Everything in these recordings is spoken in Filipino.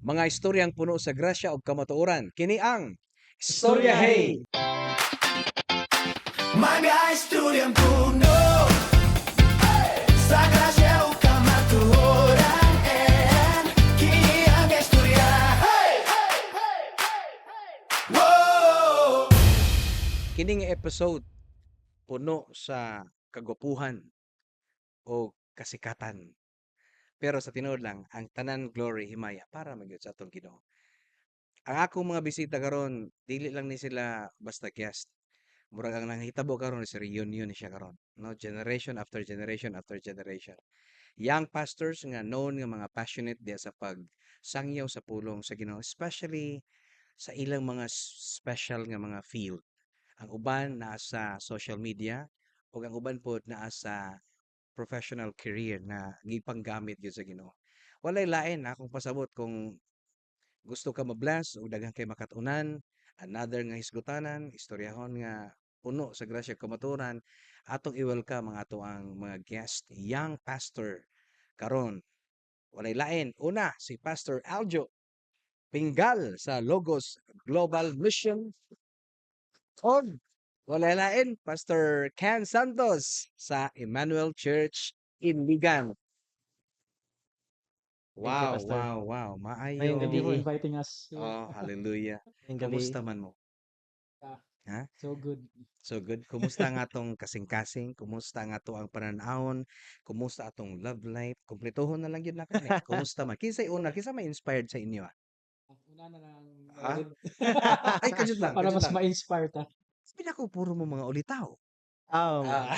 Mga istoryang puno sa grasya ug kamatuoran. Kini ang Istorya Istoryahe! Hey! Mga istoryang puno sa grasya o kamatuoran and kini ang istorya. Hey! Whoa! Kining episode puno sa kagwapuhan o kasikatan. Pero sa tinuod lang, ang tanan glory himaya para magyud sa atong Ginoo. Ang akong mga bisita karon, dili lang ni sila basta guest. Murag ang nanghitabo karon is reunion ni siya karon. No, generation after generation after generation. Young pastors nga known nga mga passionate diya sa pagsangyaw sa pulong sa Ginoo, especially sa ilang mga special nga mga field. Ang uban naa sa social media ug ang uban pod naa sa professional career na gipanggamit gyud sa Ginoo. Walay lain na akong pasabot kung gusto ka ma-bless o daghan kay makatunan, another nga hisgutanan, istoryahon nga puno sa grasya ug kamatuoran, atong i-welcome ang ato ang mga guest, young pastor karon. Walay lain, una si Pastor Aljo Pingal sa Logos Global Mission og walay lain Pastor Ken Santos sa Emmanuel Church Iligan. Thank you, Wow, Pastor. wow, wow. Ngayong Maayo. gabi, Thank you for inviting us here. Oh, hallelujah. ngayong gabi. Kumusta man mo? Yeah, Ha? so good. So good. Kumusta ang atong kasing-kasing? Kumusta ang ato ang pananahon? Kumusta atong love life? Kumpletuhon na lang yun na kani. Kumusta man? Kinsay una? Kinsa may inspired sa inyo ah? Una na lang Ah? ulit. Ay, kajut lang, Para kajut mas lang. ma-inspire ta. Sabi ko, puro mo mga ulitaw. Oh, Ah.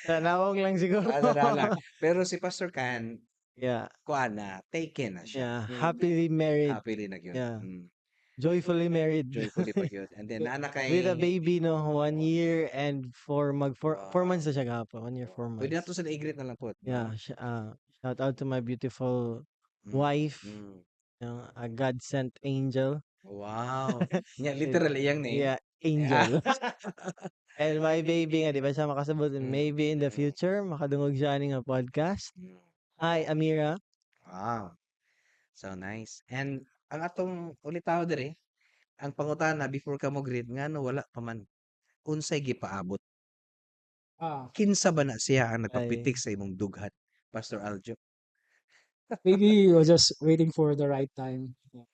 tanawag lang siguro. Tara lang. Pero si Pastor Can, Yeah, kuan na, taken na siya. yeah. Happily married. Happily na yun. Yeah. Mm. Joyfully married. Joyfully pa yun. And then, anak kay... With a baby, no? 1 year and 4 Wow. months na siya gahapon. 1 year, 4 Pwede na to months. sa igrit na lang po. Yeah, shout out to my beautiful Mm. wife. Mm. A God sent angel. Wow. Nya, literally yang name. Yeah, angel. And my baby nga, di ba siya makasabot? Maybe in the future, makadungog siya ni nga podcast. Mm. Hi, Amira. Wow. So nice. And ang atong ulitaw dire, ang pangutana before ka mo grade ngano wala pa man unsay gipaabot. Ah, Kinsa ba na siya ang Ay, nagpapitik sa imong dughat, Pastor Aljo? maybe you're just waiting for the right time. Yeah.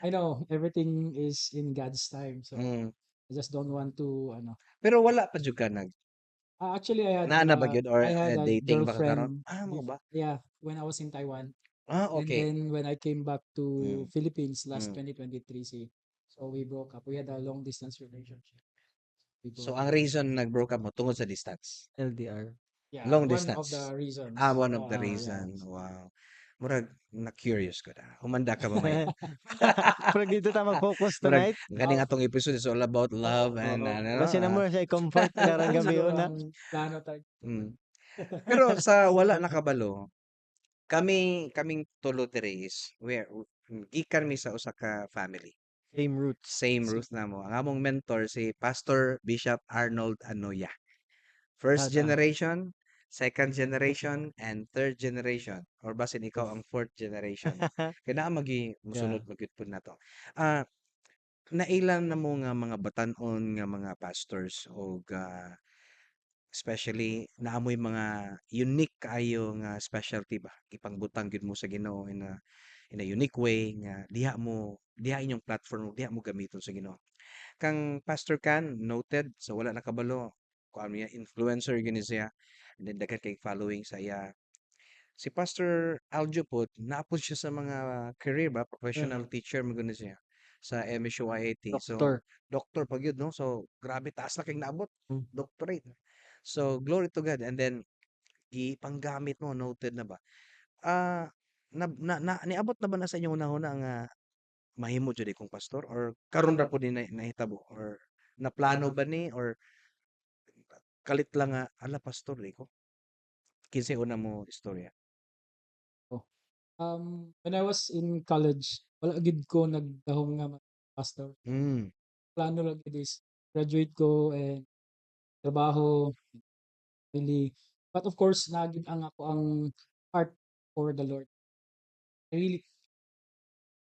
I know everything is in God's time, so Mm. I just don't want to ano. Pero wala pa jud ka Actually, naa na ba gyud or I had a dating ba ka karon? girlfriend. Mo ba? Yeah, when I was in Taiwan, and Okay. then when I came back to Mm. Philippines last Mm. 2023, so we broke up. We had a long distance relationship. We So broke ang up. reason nag-broke up mo tungod sa distance. LDR. Yeah, Long one of distance. the reasons. One of the Yeah. reason. Wow. Murag na curious ko na. Humanda ka ba may? Pero dito tayo mag-focus Murag tonight. kaning atong episode is all about love and ano. Kasi naman siya i-comfort karang gabi Siguro una. ang plano tayo. Mm. Pero sa wala nakabalo, kaming tulo diri is gikan mi sa usa ka family. Same roots. Same roots na mo. Ang among mentor si Pastor Bishop Arnold Anoya. First Shout out. generation, second generation, and third generation. Or basin ikaw ang fourth generation. Kaya naa musunod magyud pud nato. Nailan na mo nga mga batan-on nga mga pastors o especially naamoy mga unique kaayo nga specialty ba ipangbutang gyud mo sa Ginoo in a unique way nga diha inyong platform diha mo gamiton sa Ginoo. Kang Pastor Can noted sa wala nakabalo kuan niya influencer gini siya and then daghan kay following sa iya. Si Pastor Aljo pod naapod siya sa mga career ba professional teacher mo gani siya sa MSUIT. So Doctor. doctor pa gyud no. So grabe taas na kay naabot Mm. doctorate. So glory to God and then gipanggamit mo noted na ba. Ah niabot na ba na sa inyong una-una nga mahimo jud kong pastor or karon ra pud ni nahitabo or naplano ba ni or kalit lang nga ala pastor di ko. Kinsay una mo istorya? When I was in college, wala gid ko nagdahom nga pastor. Mm. Plano lang gid is graduate ko and trabaho, really. But of course, nagid ang ako ang heart for the Lord. really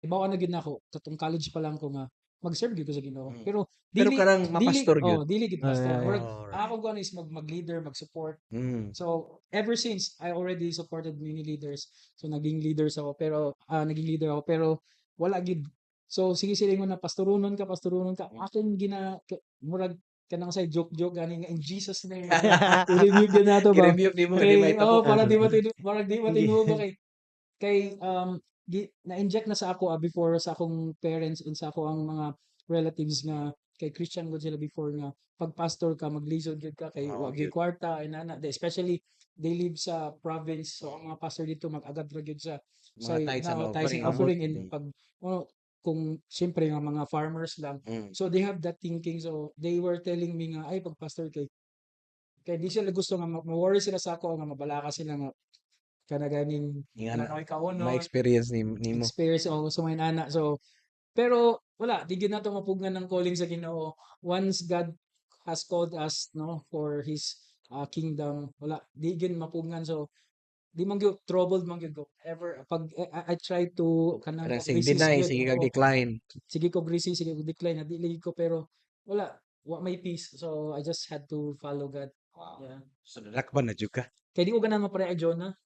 ibawa na gid nako katong college pa lang ko nga mag-serve gyud ko sa Ginoo. Mm. Pero Pero dili karang mapastor gyud. dili gid pastor. yeah. Murag Alright. ako gani is mag-leader, mag-support. Mm. So ever since I already supported many leaders. So naging leaders ako pero naging leader ako pero wala gid. So sige silingon na pastorunon ka. Akin murag kanang say joke gani nga in Jesus name. I-review gyud nato ba. I-rebuke nimo nga di Kay mahitabo. para di matinuod ba kay na-inject na sa ako before sa akong parents and sa ako ang mga relatives nga kay Christian gud sila before nga pag pastor ka maglisod gyud ka kay Oo, wa gyud gyud. kwarta especially they live sa province so ang mga pastor dito mag-agad ra gyud sa Mga tithes and tithes and offering. offering and Mm. pag kung siyempre nga mga farmers lang Mm. so they have that thinking so they were telling me nga ay pag pastor kay di sila gusto nga ma-worry sila sa ako nga mabalaka sila nga kana ganing Nga na lanoy kauno ma-experience nimo. experience o sa mga inana. So, pero wala, di gyud nato mapugngan ng calling sa Ginoo. Once God has called us no for his kingdom, wala di gyud mapugngan. So, di man gyud troubled man gyud ko. Ever pag I try to kanang Parang ko sige resist deny, gyud. sige kag Oo, decline. sige ko resist, sige ko decline, di lagi ko pero wala, wa may peace. So, I just had to follow God. Wow. Yeah. So nadakpan na jud ka. Kaya di ko ganahan mapare kay Jonah.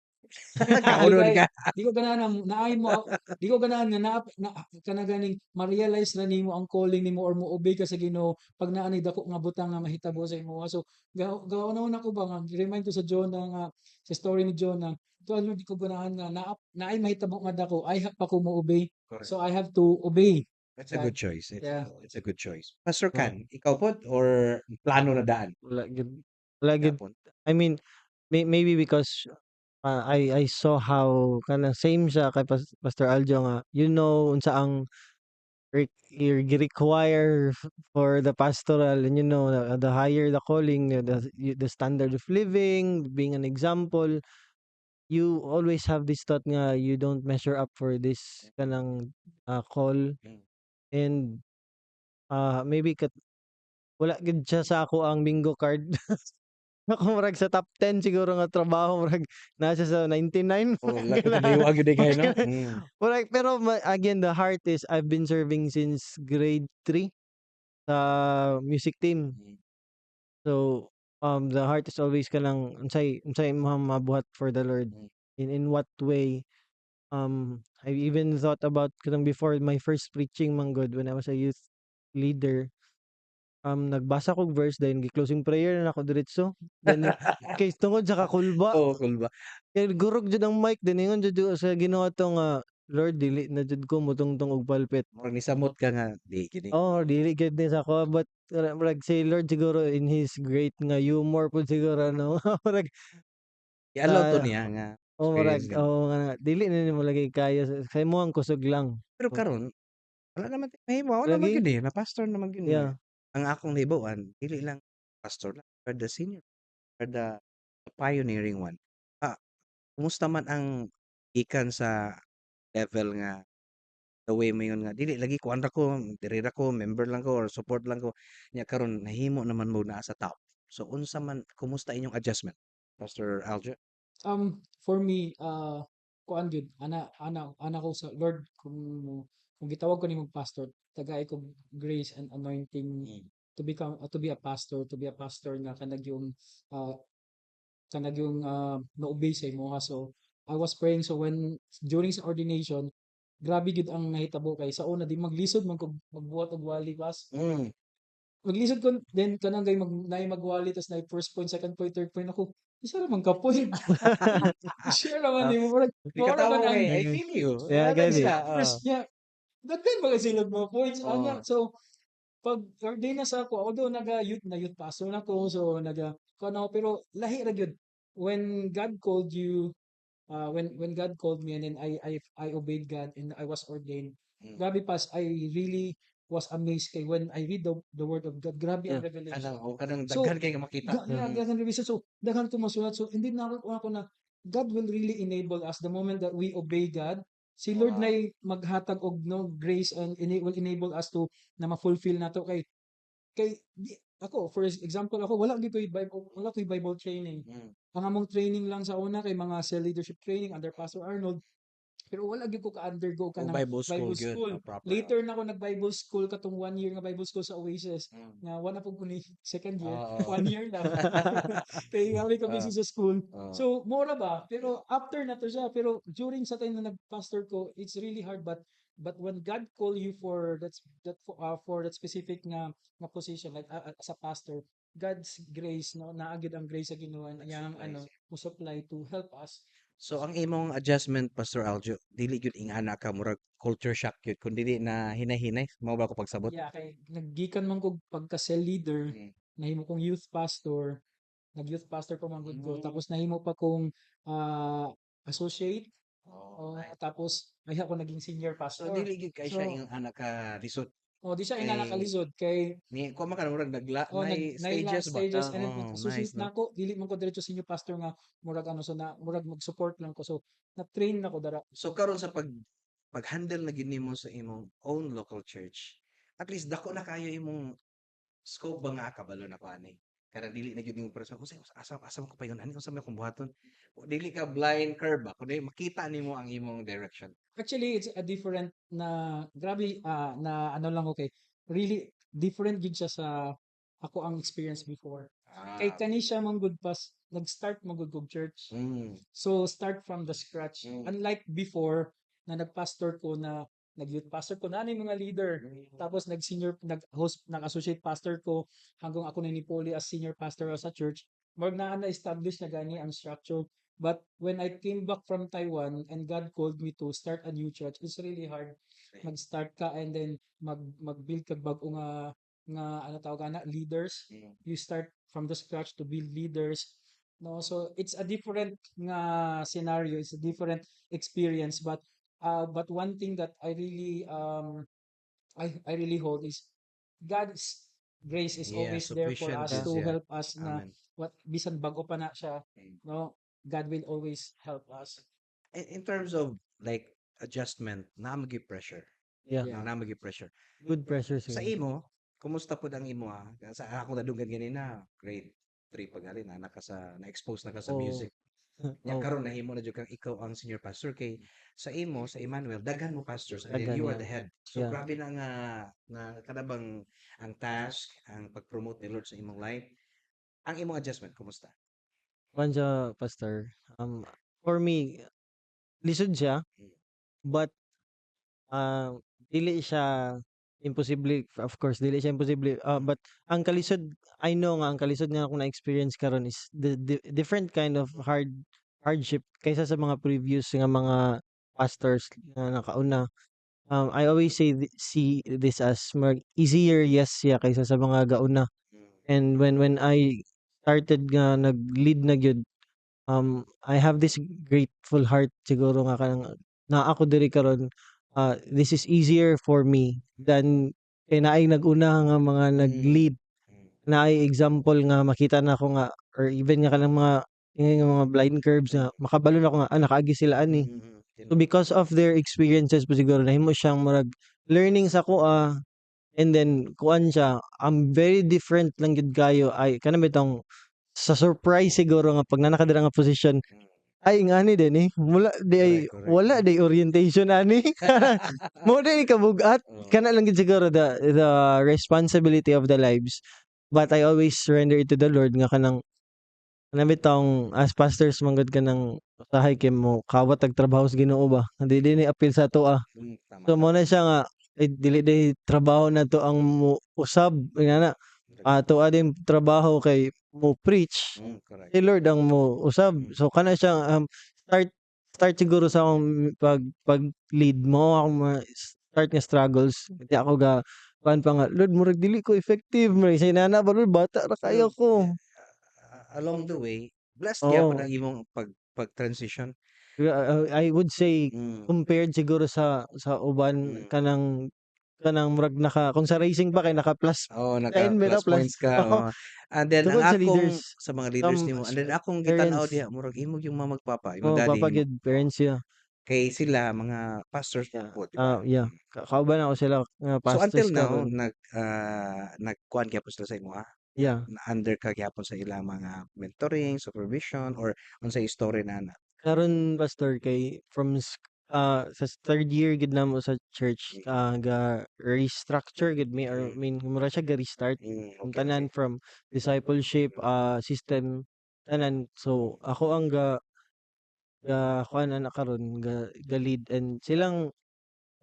Kaunod ka. Di ko ganahan naay mo di ko ganahan nga na kana ganing ma-realize na nimo ang calling nimo or mo-obey ka sa Ginoo pag naa ni dako nga butang nga mahitabo sa imo. So gawon ako ba nga remind ko sa Jonah nga sa story ni Jonah. To di ko ganahan nga naay mahitabo nga dako I have pa ko mo-obey. Correct. So I have to obey. That's a God. good choice. Yeah. It's a good choice. Pastor Kan, ikaw po or plano na daan? Wala gid. Yapon. I mean, maybe because I saw how kanang same siya kay Pastor Aljo nga unsa ang require for the pastoral and the higher the calling the standard of living being an example you always have this thought nga you don't measure up for this kanang call Mm. and maybe wala gid siya sa ako ang bingo card. Ako murag sa top 10 siguro nga trabaho murag nasa sa 99. Oh, laki na dayo agad kay no. Mm. Murag pero again the heart is I've been serving since grade 3 sa music team. Mm. So the heart is always kanang unsay mabuhat for the Lord. Mm. In what way I even thought about kanang before my first preaching man God when I was a youth leader. Nagbasa kog verse then gi-closing prayer na ako diretso. Then kay tungod sa kakulba Oh, cool ba? kay gurog jud ang mic then ingon jud sa Ginoo to nga Lord dili na jud ko mutungtong og palpit. Murag nisamot ka nga di gini. Oh, dili gid ni sa ko but murag si Lord siguro in his great nga humor pud siguro no. Murag I-allow to ah, niya nga murag experience ganun. nga dili na nimo lagi kaya sa imo ang kusog lang. Pero karon wala naman mahimo, wala naman Lagi gyud na pastor naman gyud yeah. Ang akong nahibawan dili lang pastor lang, or the senior, or the pioneering one. Kumusta man ang gikan sa level nga the way mo yun nga dili lagi kuan ra ko, diri ra ko, member lang ko or support lang ko. Nya karon nahimo naman mo naa sa top. So unsa man kumusta inyong adjustment, Pastor Aljo? For me, kuan gyud ana ko sa Lord kung gitawag ko nimo pastor, tagay ko grace and anointing Mm. to be a pastor nga kanag yung na-obey sa imo so I was praying so when during sa ordination grabe gid ang nahitabo kay sa una di maglisod man ko magbuhat og wali pas Mm. maglisod ko then kanang gay magwali tas na first point second point third point ako isa ra man ka point share naman nimo murag Di mao ka tawo naman ang kay I feel you. Yeah, Wala gani. siya. first niya daghan mga silog mo points Oo. so pag ordain na sa ako although youth pastor na ko so kuno pero lahi ra gyud when God called you when God called me and then I obeyed God and I was ordained Mm. grabe pas I really was amazed kay when I read the word of God grabe ang revelation Kanang So, daghan kay nga makita. daghan revelation so daghan ko masulat so hindi na ako na God will really enable us the moment that we obey God si Lord Wow. na maghatag og no grace and will enable us to na ma-fulfill nato kay ako for example ako wala gyud ko'y Bible training Mm. ang among training lang sa una kay mga cell leadership training under Pastor Arnold pero wala gyud ko ka-undergo O kanang Bible school Bible gyud, school. proper. Later na ako nag-Bible school katong 1 year nga Bible school sa Oasis Mm. nga wala po ko ni second year, Oo. 1 year lang. Kaya kami ka busy Oo. sa school. Oo. So mora ba? Pero after na to siya, pero during sa time na nag-pastor ko, it's really hard but when God call you for for that specific nga position like as a pastor, God's grace no naagid ang grace sa Ginoo yang ano mo supply to help us. So ang imong adjustment, Pastor Aljo, dili gyud ingana ka murag culture shock gyud kun dili na hinay-hinay mao ba ko pagsabot? Yeah, kay naggikan man ko pagka cell leader, Mm. nahimo kong youth pastor, nag-youth pastor pa man gud ko. Mm. Tapos nahimo pa kong associate. Oh, nice. Tapos ay ako naging senior So pastor. dili gyud kay siya So, ing anak ka lisod. di siya Kay inanakalisod kay ni ko man ka murag nay nailang stages ba? stages and then Oh, associate nice na no. ako, dili man ko diretso senior pastor nga murag ano so na murag mag-support lang ko. So na-train na ko dara. So karon sa pag-handle na gyud nimo sa imong own local church, at least dako na kayo imong scope ba nga kabalo na ko ani. Kada dili na gyud nimo person unsay asa ko payon ani unsa may akong buhaton. O dili ka blind curve ba kundi makita nimo ang imong direction. Actually, it's a different na grabe na ano lang okay. Really different gid siya sa ako ang experience before. Kay Ah. kani siya man good pas nag-start man good kog church. Mm. So start from the scratch. Mm. Unlike before na nag-pastor ko na nag-youth pastor ko na mga leader. Tapos nag-senior nag-host nag-associate pastor ko hanggang ako na ni Polly as senior pastor sa church. More na establish na gani ang structure. But when I came back from Taiwan and God called me to start a new church, it's really hard. Mag-start ka and then mag-build kag bag-o nga ano tawag na leaders. Mm. You start from the scratch to build leaders. No, so it's a different nga scenario, it's a different experience but one thing that I really I really hold is God's grace is Yeah, always there for sufficient us Yeah. is to yeah. help us na Amen. what bisan bago pa na siya, Mm. no, God will always help us. In terms of like adjustment, na magi pressure. Yeah. No, na magi pressure. Good pressure Sa siguro. imo, kumusta pud ang imo ha? Sa ako nadunggan ganina, grade 3 pa gali na ka sa na-expose na ka sa Oo. music. Nya Oo. karon nahimo na jud kang ikaw ang senior pastor kay sa imo sa Emmanuel daghan mo pastors and then Daghan, you are yeah. the head. So Yeah. grabe na nga kada bang ang task, ang pag-promote ni Lord sa imong life. Ang imong adjustment kumusta? Kuan siya, pastor. For me, lisod siya, Mm. but dili siya imposible. Of course, dili siya imposible. But ang kalisod, I know nga ang kalisod nga akong na-experience karon is the different kind of hardship kaysa sa mga previous nga mga pastors nga nakauna. I always see this as more easier yes siya kaysa sa mga gauna. Mm. And when I started nga nag-lead na gyud, I have this grateful heart siguro nga kanang na ako diri karon. This is easier for me than kay naay nag-una nga mga nag-lead. Mm. Naay example nga makita na ako nga or even nga kanang mga ingay nga mga blind curves nga makabalo na ako nga nakaagi sila ani. So because of their experiences po siguro nahimo siyang murag learning sa kuha and then kuan siya very different lang gid kayo ay kanang bitong sa surprise siguro nga pag nakadira nga position ay ngani din wala di ay Correct, correct. wala di orientation ani mo di kabugat Oo. kana lang gid siguro the responsibility of the lives but I always surrender it to the Lord nga kanang bitong as pastors manggod ka ng usahay kay mo kawat tag trabaho sa Ginoo ba dili ni apil sa ato Tama, so mo tama. na siya nga dili day trabaho na to ang usab nga ato din trabaho kay mo preach Correct. si Lord ang mo usab so kana siya start siguro sa akong pag lead mo ako start nga struggles di ako ga kuan pa nga Lord murag dili ko effective murag say nana ba Lord bata ra kayo ko Along the way, blessed Oo. gyapon ang imong pag-transition. I would say Mm. compared siguro sa uban kanang murag kung sa racing pa kay naka plus Oo, 10 naka-plus plus points ka, oo. And then ang tungod sa akong leaders sa mga leaders nimo, and then akong gitanaw parents diha murag imo yung mga magpapa, imong daddy nimo. papagid parents yeah Kay sila mga pastors yeah po, di ba? yeah kauban ako sila nga So pastors until now karon nagkuan gyapon sila sa imo ha? yeah Na under ka gyapon sa ilang mga mentoring, supervision or unsay story na karon pastor kay from sa third year gid namo sa church, ga restructure gid mi or Mm. mean mura siya ga restart ang Okay, tanan okay. from discipleship system tanan. So ako ang kuan ana karon ga lead and silang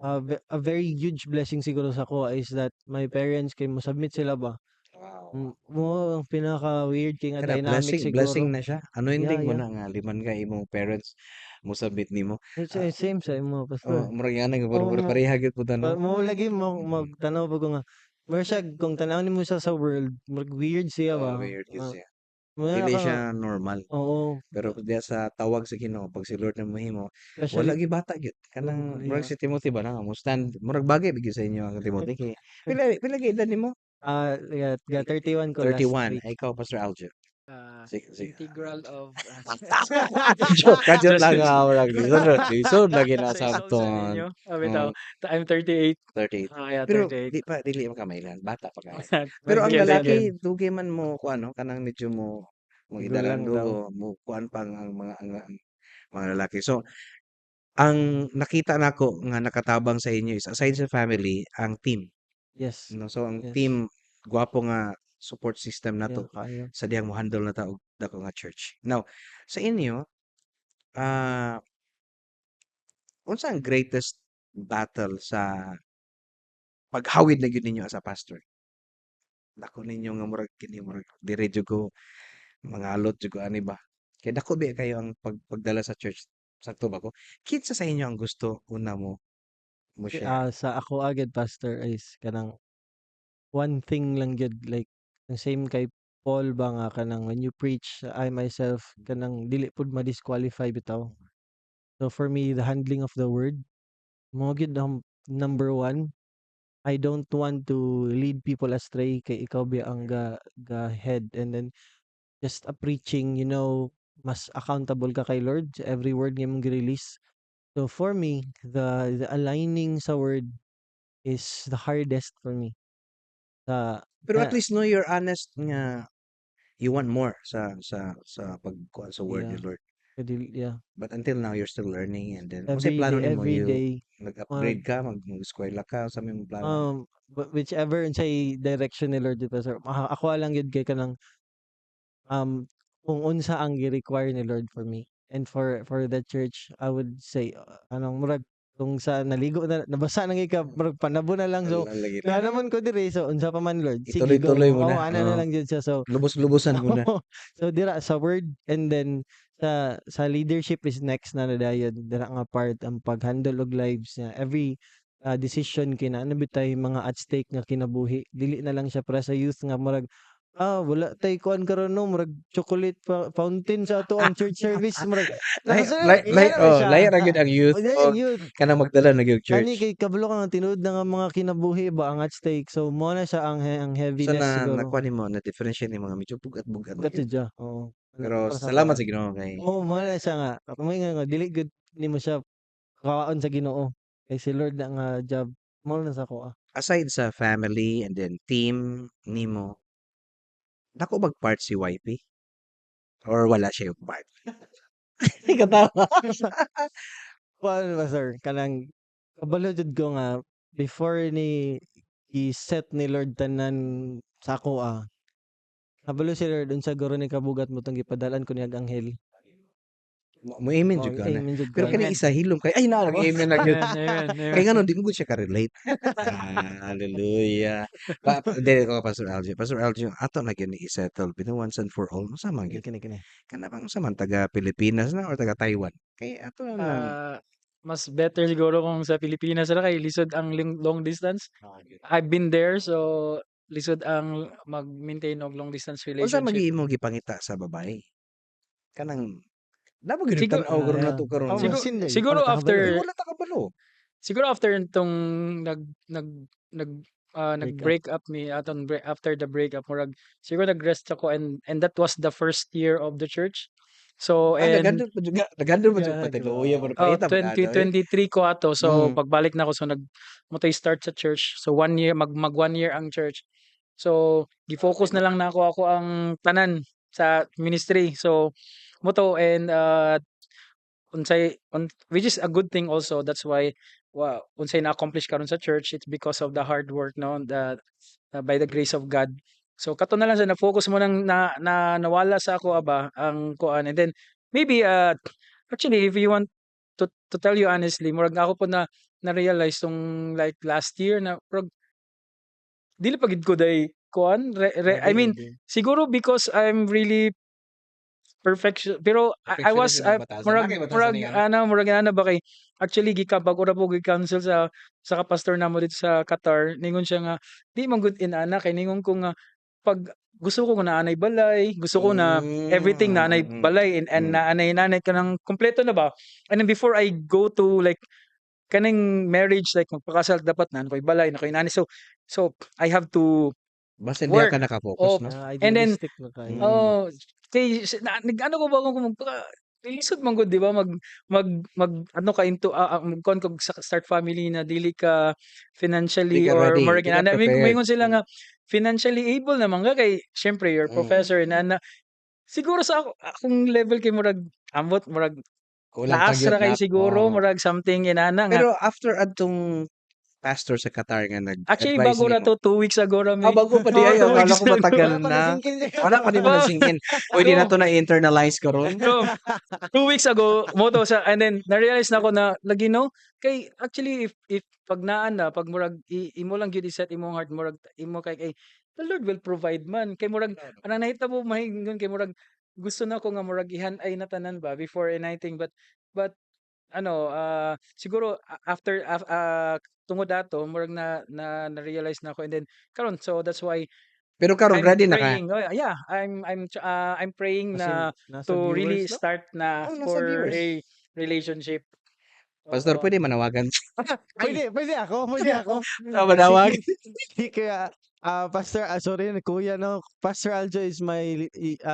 a very huge blessing siguro sa ko is that my parents kay mo submit sila ba. Wow. Mo ang pinaka-weird kay nga Kada dynamic blessing siguro. na siya. Yeah, Anointing mo yeah. na nga liman ka imong parents mo submit nimo. It's Ah, same sa imo pastor. murag ana nga Oo mo pareha gyud pud no. mo lagi mo Mm. magtanaw pa ko nga mura siya kung tanawon nimo siya sa world murag weird siya ba. Weird yun siya. Mura Dili ka nga siya normal. oo, Pero diya sa tawag sa Ginoo pag si Lord na mahimo, wala especially gyud bata gyud. Kanang murag yeah. si Timothy ba na mo stand murag bagay bigay sa inyo ang Timothy kay pila pila gyud edad nimo? Yeah, 31 ko last 31. week. Ay, ikaw Pastor Aljo. Sige, sige. Integral of Kadyo just lang kidding. nga murag lisod lagi na Sa isausan sabton. ninyo. Bitaw, Oh, I'm 38. 38. Yeah, Pero 38. dili man ka mailan, bata pa kayo. Pero ang Sige, sige. lalaki dugay man mo kuan no kanang medyo mo Gulang idarando daw. mo kuan pang ang ang mga lalaki. So, ang nakita nako nga nakatabang sa inyo is aside sa family, ang team. Yes. No? So, ang Yes. team, gwapo nga support system na Yeah, to kayo. sa diyang mo handle na ta og dako nga church. Now, sa inyo, ah unsa ang greatest battle sa paghawid na gyud ninyo as a pastor? Dako ninyo nga murag kini murag dire jud ko mangalot jud ko ani ba? Kay dako ba kayo ang pagdala sa church. Sakto ba ko? Kinsa sa inyo ang gusto una mo share? Sa ako agad pastor is kanang one thing lang gyud like ang same kay Paul ba nga kanang when you preach I myself kanang dili pud ma-disqualify bitaw. So for me the handling of the word mo gyud ang number one. I don't want to lead people astray kay ikaw ba ang ga head and then just a preaching, mas accountable ka kay Lord sa every word nga imong gi-release. So for me, the aligning sa word is the hardest for me. Sa Pero at na least no you're honest nga you want more sa pagkuha sa word ni yeah, Lord. yeah. But until now you're still learning and then unsay plano nimo Every you day, nag-upgrade ka mag-eskwela ka sa may plano nimo? whichever unsay direction ni Lord dito sir. Ako lang yun kay kanang kung unsa ang gi-require ni Lord for me. And for the church, I would say anong murag kung sa naligo na nabasa na ka murag panabo na lang so Wala lagi kaya na. naman ko diri so unsa pa man Lord sige go Ituloy-tuloy mo na. ana na lang jud siya so Lubos-lubosan mo na. so dira sa word and then sa leadership is next na dayon dira nga part ang pag-handle og lives niya every decision kina ano bitay mga at stake nga kinabuhi dili na lang siya para sa youth nga murag wala tay kuan karon no murag chocolate fountain sa ato ang church service murag nakasunod ingana na siya Lahi ra gyud ang youth o yan o ang youth kanang magdala na gyud kani church. kay kabalo ka nga tinuod na nga mga kinabuhi ba ang at stake so mo na siya ang So heaviness siguro nakuha nimo na differentiate ni mga medyo bugat-bugat na gato gyud. dya oo Pero para sa salamat kuan sa Ginoo kay oo mo na siya nga may nga dili gud nimo siya kawaon sa Ginoo kay si Lord na nga job mo na sa ko aside sa family and then team nimo, dako bang part si YP or wala siya yung part? Ikaw tama. Kuan ba sir kanang kabalo jud ko nga before ni i-set ni Lord tanan sa ako kabalo si Lord unsa guro ni kabugat mo tong gipadalan ko niyang anghel. Mo-amen jud ka na. Amen jud Pero ko. kani Amen. isa hilom kay ay na nag-amen na gyud. Amen. Kay Amen. ngano di mo gud siya ka-relate. Hallelujah. Dili ko Pastor Aljo. Pastor Aljo, ato na gyud ni i-settle bitaw once and for all. Unsa man gyud? Kini. Kana bang unsa man taga Pilipinas na or taga Taiwan? Kay ato na Mas better siguro kung sa Pilipinas na kay lisod ang long distance. I've been there so lisod ang mag-maintain og long distance unsa relationship. mag-iimo gipangita sa babae? Kanang namo gyud Siguro tan-aw karon Yeah. nato karon nga. Siguro siguro sin siguro wala ta kabalo. Ay after wala ta kabalo. siguro after itong nag nag nag Break up. nag-break up me after the breakup murag siguro nag-rest ako and that was the first year of the church. So and Nagandol pa jud Yeah, patiluya mo grabe. paita pa na eh. 2023 ko ato. So Mm. pagbalik na ako so mutay start sa church. So 1 year mag 1 year ang church. So gi-focus na lang na ako ang tanan sa ministry. So moto and which is a good thing also. That's why unsay na-accomplish karon sa church, it's because of the hard work, no, by the grace of God. So kato na lang sa na-focus mo nang nawala sa ako aba ang kuan, and then maybe actually if you want to tell you honestly, murag ako po na-realize tong like last year na murag dili pa gid ko day kuan I Adi, mean adi. siguro because I'm really perfection, pero I was Perfectionist yung batasan. murag Nakay batasan murag ni ana. murag ana ba kay actually gikabag ura po gi-cancel sa kapastor namo dito sa Qatar, ningon siya nga di man good inana kay ningon ko nga pag gusto ko nga naanay balay, gusto ko na everything naanay balay and naanay ka ng kumpleto na ba, and then before I go to like kaning marriage like magpakasal dapat na ko'y balay na ko'y nanay, so I have to Basta di work. ka naka-focus, Oh, no? and then Idealistic na kayo. oh, kay nag-ano ko ba kung nilisod man gud di ba mag ano ka into magkuhan kog sa start family na dili ka Di financially ka or ready, more di ka ginana prepared. mingon sila nga financially able naman ka kay syempre you're professor na siguro sa akong level kay murag ambot murag Kulang taas pagyud ra kay na. siguro Oo. murag something inana nga Pero after adtong pastor sa Qatar nga actually nag-advise bago ra nimo. to 2 weeks ago ra Bago pa di Oo, ay 2 akala weeks ko matagal Wala pa na. nasingkin siya. Wala pa di mo nasingkin. Pwede na to na internalize karon. So, 2 weeks ago mo to sa and then na-realize na ko na lagi no kay actually if pag naan na pag murag imo lang gyud i-set imong heart murag imo kay the Lord will provide man kay murag anang nahitabo mahingon kay murag gusto na ko nga murag ay na tanan ba before anything but ano siguro after tungod ato murag na-realize na ko and then karon so that's why Pero karon I'm ready na ka. praying. Oh, yeah, I'm praying As in, na nasa to really viewers no? start na Oh, nasa for viewers. a relationship. Pastor, Oo. pwede manawagan. Pwede ako, pwede ako. Manawag. Si kaya Pastor sorry kuya no, Pastor Aljo is my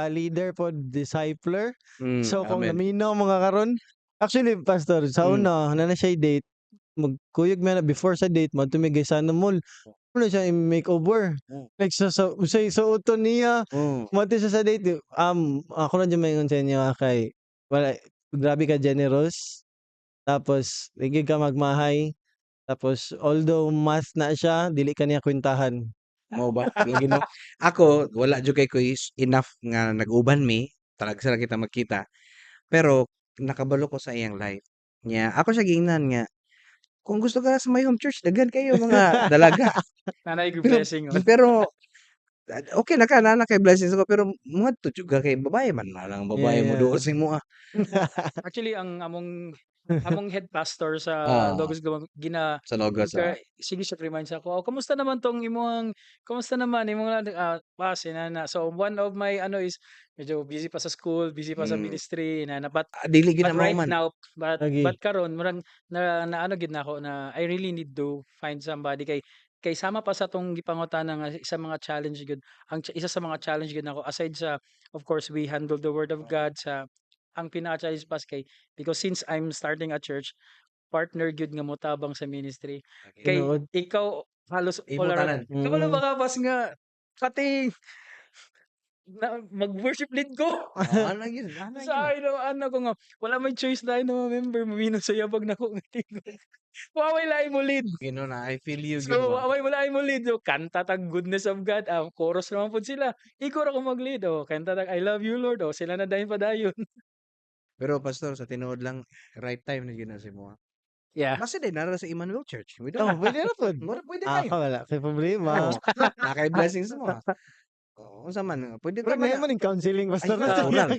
leader po discipler. So kung Amen. naminaw mga karon, actually Pastor sa una na siya date magkuyog man na before sa date mo tumigay sana mall. Ano siya i-makeover. Like sa uton niya mati siya sa date. Ako na dyan maingon sa inyo kay wala grabe ka generous. Tapos lagi ka magmahay. Tapos although math na siya, dili ka niya kwentahan. Mao ba? Lagi no. Ako wala jud kay ko is enough nga nag-uban mi. Talagsa ra kita magkita. Pero nakabalo ko sa iyang life. Nya ako siya giingnan nga kung gusto ka sa my home church daghan kayo mga dalaga. Nanay ko Pero blessing. Oh. pero okay na ka na kay blessings ko pero moadto jud ka kay babae man na lang babae mo duol sa imo. Actually ang among head pastor sa Ah, Logos sa Logos sige siya remind sa ako, kamusta naman tong kamusta naman imong pas inana. So one of my ano is medyo busy pa sa school, busy pa sa ministry inana dili gid but na mao right man. now, Lagi. but karon murag na ano gid na ako na I really need to find somebody kay sama pa sa tong gipangutana nga isa mga challenge gud isa sa mga challenge gud nako aside sa of course we handle the word of God sa ang pinaka-challenge pas kay because since I'm starting a church partner gyud nga motabang sa ministry kay Tinuod. ikaw halos Imo all around tanan. kabalo ba ka pas nga pati mag-worship lead ko. Ana gyud, ana Sa gyud. ano ko nga, wala may choice tayo na mga member, mamino sa yabag na ko nga tingog. Waway lain mo lead. Gino na I feel you gyud So, ba. waway wala mo lead. So, kanta tag goodness of God. Chorus naman po sila. Ikaw ako mag-lead. Kanta tag I love you Lord. Sila na dayon padayon. Pero pastor sa tinuod lang right time na gyud na si mo. Yeah. Basta din nara sa Emmanuel Church. We don't. Pwede na po. Mura pwede Ako kayo. wala kay problema. Nakay blessings mo. Oo, unsa man pwede Pero ta na man. man yung counseling Pastor. Ay, kulang.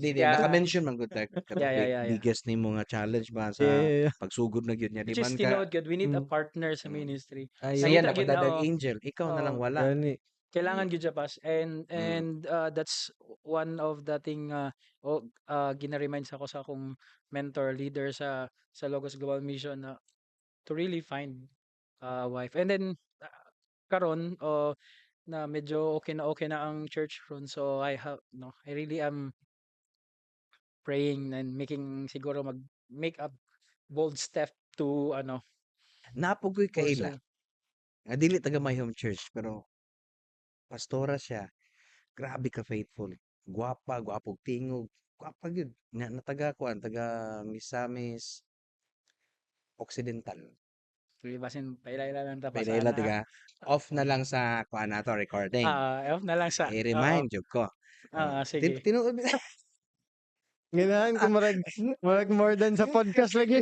Di Yeah. naka-mention man gud tag Yeah. biggest nimo nga challenge ba sa Yeah. pagsugod na gyud niya di Which is man ka. tinuod God, we need a partner sa ministry. Siya Nakita gyud na napadadag angel, ikaw na lang wala. Gani. kailangan gyud siya pas and that's one of the thing gina-remind sa ako sa akong mentor leader sa Logos Global Mission na to really find a wife and then karon na medyo okay na ang church ron so I really am praying and making siguro make a bold step to Napogoy kaila. pursue. Nga dili taga my home church pero pastora siya. Grabe ka faithful. Gwapa, gwapog tingog. pag yun na taga kuan taga Misamis Occidental. Sige basin paila-ila lang ta Pailaila pasana. tiga off na lang sa kuan nato recording. Off na lang sa oo. I-remind jud ko. Oo, sige. Tinuod Ganahan ko murag more than sa podcast lagi.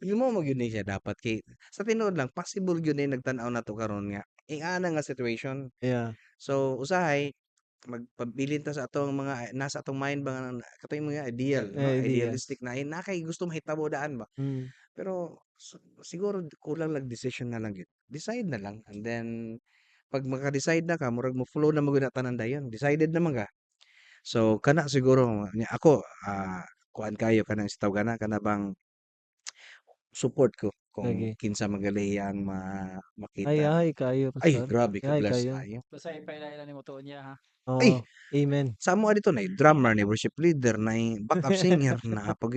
Yun mo magyud ni siya dapat kay sa tinuod lang possible gyud na nagtan-aw na to karon nga ana nga situation. Yeah. So usahay magpabilin ta sa atong mga nasa atong mind ba nga katong mga ideal, no? Ideas. Idealistic na kay gusto mahitabo daan ba. Mm. Pero siguro kulang lang decision na lang gyud. Decide na lang and then pag maka-decide na ka murag mo flow na magud na tanan dayon. Decided naman ka. So kana siguro ako kuan kayo kanang sa tawag kana bang support ko kung Lagi. kinsa magaling ang Ay, makita. kayo Ay, pastor. grabe ka Ay, bless kayo. kayo. Basta ipaila-ila nimo tuon niya ha. Ay, Oo. Amen. samo dito na drummer ni worship leader na backup singer na pag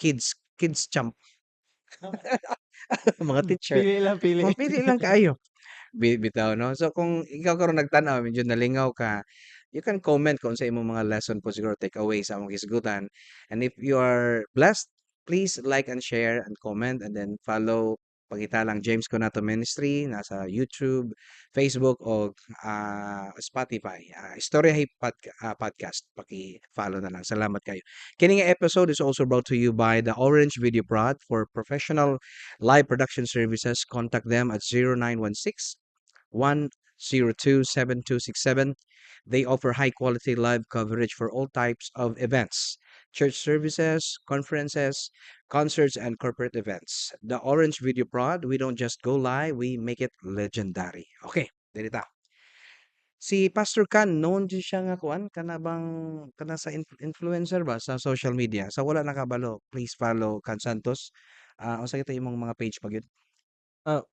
kids champ mga teacher. Pili lang, pili. Pili lang kayo. Bitaw no. So kung ikaw karon nagtan-aw medyo nalingaw ka, you can comment kung sa imong mga lesson po siguro take away sa among hisgutan. And if you are blessed, please like and share and comment and then follow pagita lang James Conato Ministry nasa YouTube, Facebook o Spotify. Istorya Podcast paki-follow na lang. Salamat kayo. Kining episode is also brought to you by the Orange Video Prod for professional live production services. Contact them at 0916 102-7267. They offer high quality live coverage for all types of events, church services, conferences, concerts, and corporate events. The Orange Video Prod, we don't just go live, we make it legendary. Okay, dito. Si Pastor Kan, noon di siya nga kuan, kana sa influencer ba sa social media. Sa wala nakabalo, please follow Kan Santos. Unsa kita imong mga page pag yun?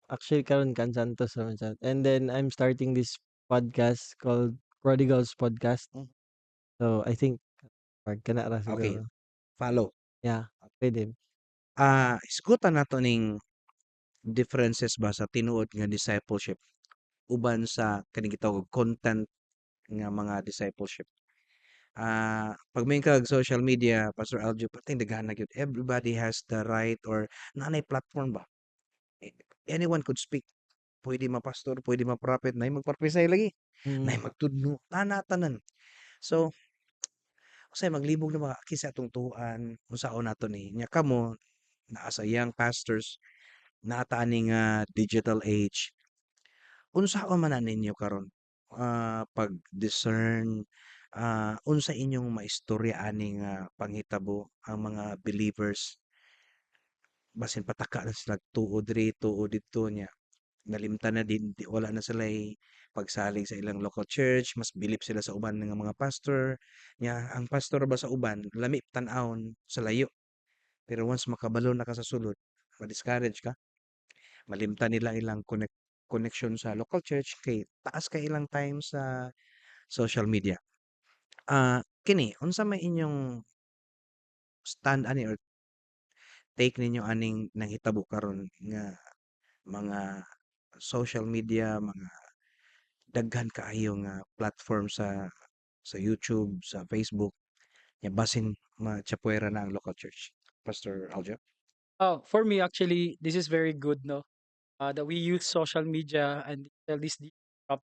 Actually karon kan Santos naman siya. And then I'm starting this podcast called Prodigals Podcast. Mm. So I think pag kana ra Okay, siguro. follow. Yeah, pwede. Isgutan nato ning differences ba sa tinuod nga discipleship uban sa kaning gitawag content nga mga discipleship. Pag may kag social media, Pastor Aljo, patay daghan na gyud. Everybody has the right or nanay platform ba? Eh, anyone could speak. Pwede mapastor, pwede ma-prophet, nay magpropesy lagi, nay Mm. magtudlo, tanan. So, usay maglibog na mga kisa atong tuan, unsaon nato ni nya kamo naa sa young pastors, naa ta aning digital age. Unsaon man na ninyo karon? Pag-discern, unsa inyong maistorya ani nga panghitabo ang mga believers basin pataka na sila tuod diri, tuod didto nya nalimtan na din wala na sila'y pagsalig sa ilang local church, mas bilib sila sa uban nga mga pastor. Nya ang pastor ba sa uban lami tan-awon sa layo. Pero once makabalo na ka sa sulod, ma-discourage ka. Malimtan nila ilang connection sa local church kay taas kay ilang time sa social media. Kini unsa may inyong stand ani or take ninyo aning nanghitabo karon nga mga social media, mga daghan kaayo nga platform sa YouTube, sa Facebook, nya basin matsapuera na ang local church. Pastor Aljo? For me actually this is very good no. That we use social media and these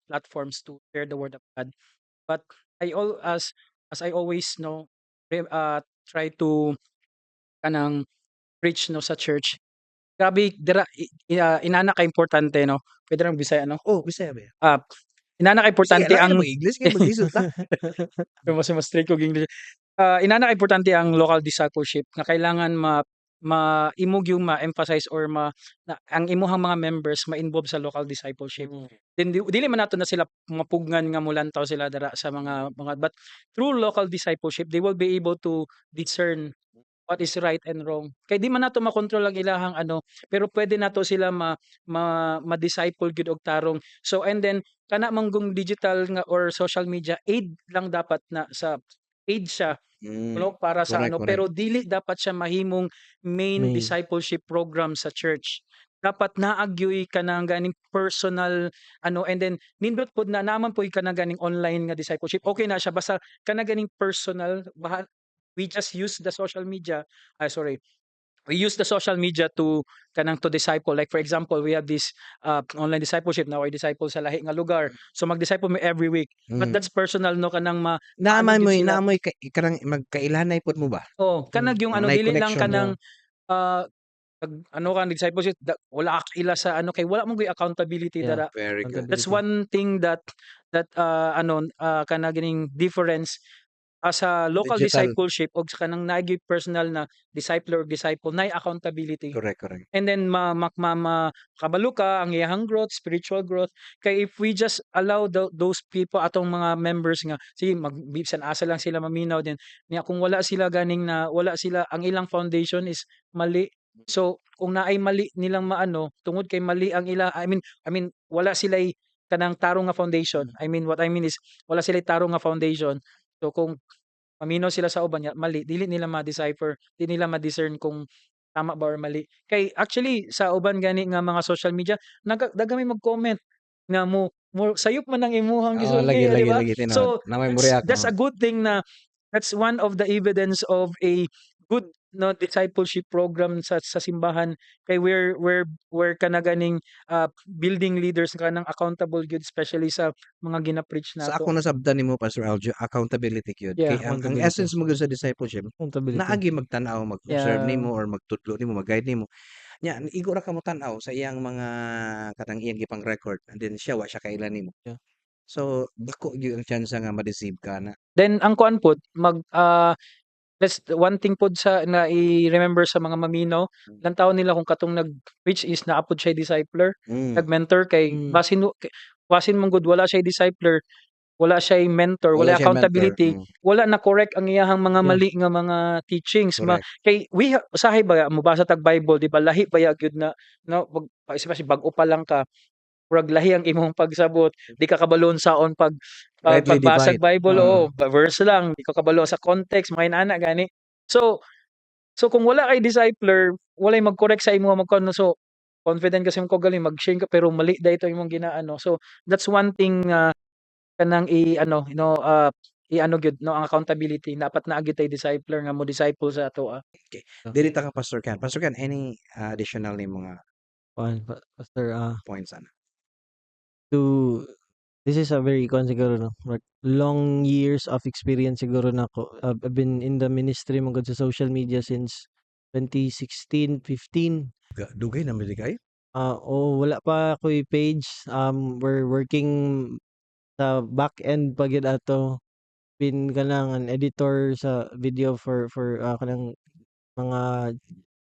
platforms to share the word of God. But as I always know try to kanang preach no sa church. Grabe dira inana ka importante no. Pwede ra Bisaya no. Oh, Bisaya ba yan? Inana ka Sige, importante alam ang niya mag-English kaya mag-isot ta. mas strict kog English. Inana ka importante ang local discipleship nga kailangan maimog yung ma-emphasize or ang imuhang mga members ma-involve sa local discipleship. Then dili man nato na sila mapugnan nga mulantaw sila dara sa mga but through local discipleship they will be able to discern what is right and wrong. Kay di man nato makontrol ang ilahang pero pwede nato sila ma-disciple gyud og tarong. So and then kana manggong digital nga or social media aid lang dapat na sa aid siya para sa Correct, correct. pero dili dapat siya mahimong main Main. discipleship program sa church. dapat naagyoy ka ng ganing personal ano, and then nindot pod na naman po ka na ganing online nga discipleship. Okay na siya basta ka na ganing personal we just use the social media. Sorry. We use the social media to kanang to disciple. Like for example, we have this online discipleship now, or disciple sa lahi nga lugar. So mag-disciple mo every week. But Mm. that's personal no kanang Naaman gyud mo'y sila. naamoy kanang magkailanay pod mo ba? Oh, kanang yung ano Nay dili lang connection. kanang ah, ano ka discipleship wala ka ila sa ano kay wala mong accountability Yeah. dara. Very good. That's Accountability. one thing that kana ganing difference sa local Digital. discipleship og sa kanang naagi personal na disciple or disciple nay accountability. Correct, correct. And then makabalo ka ang iyahang growth, spiritual growth. Kay if we just allow those people atong mga members nga sige magbisan asa lang sila maminaw din niya kung wala sila ganing na wala sila ang ilang foundation is mali. So kung naay mali nilang maano tungod kay mali ang ila I mean wala sila kanang tarong nga foundation. I mean what I mean is wala sila tarong nga foundation. So kung maminaw sila sa uban mali dili nila ma-decipher, di nila ma-discern kung tama ba or mali. Kay actually sa uban gani nga mga social media dagami mag-comment nga mo sayop man ang imuhang Oo, lagi, gisulti, di lagi, ba? lagi tinuod. So Na may mo-react, that's a good thing na that's one of the evidence of a good no discipleship program sa simbahan kay we're kana ganing building leaders kanang accountable gyud especially sa mga gina-preach Sa nato. ako nasabdan nimo Pastor Aljo, accountability gyud. Yeah, Kay ang accountability. essence mo gyud sa discipleship, Accountability. naagi magtan-aw, mag-observe Yeah. nimo or magtudlo nimo, mag-guide nimo. Nya igo ra ka mo tan-aw sa iyang mga kanang iyang gipang record and then siya wa siya kailan nimo. Yeah. So dako gyud ang chance nga ma-deceive ka na. Then ang kuan pod that's the one thing pod sa na i-remember sa mga maminaw, ilang taon nila kung katong which is naapod siya discipler, Mm. nag-mentor kay basin mong good wala siya discipler, wala siya mentor, Wala wala siya mentor. accountability, wala na correct ang iyahang mga Yeah. mali nga mga teachings. Correct. Kay usahay ba mobasa tag Bible di ba lahi ba gyud na no especially bag-o pa lang ka murag lahi ang imong pagsabot di ka kabaloon saon Rightly pagbasag divide. Bible verse lang di ka kabalo sa context mga inana gani so kung wala kay discipler walay mag-correct sa imo so confident kasi mo galing mag-share ka pero mali dayto imong ginaano so that's one thing kanang i-ano i-ano gyud no ang accountability dapat naa gyud tay discipler nga mo disciple sa ato. Dili ta ka Pastor Ken. Pastor Ken, any additional ni mga Pastor, points ana? this is a very siguro no, long years of experience siguro nako. I've been in the ministry mo sa social media since 2016, 15. Dugay na mi kay. Wala pa ako'y page. We're working sa back end pa gyud ato. Been kanang an editor sa video for kanang mga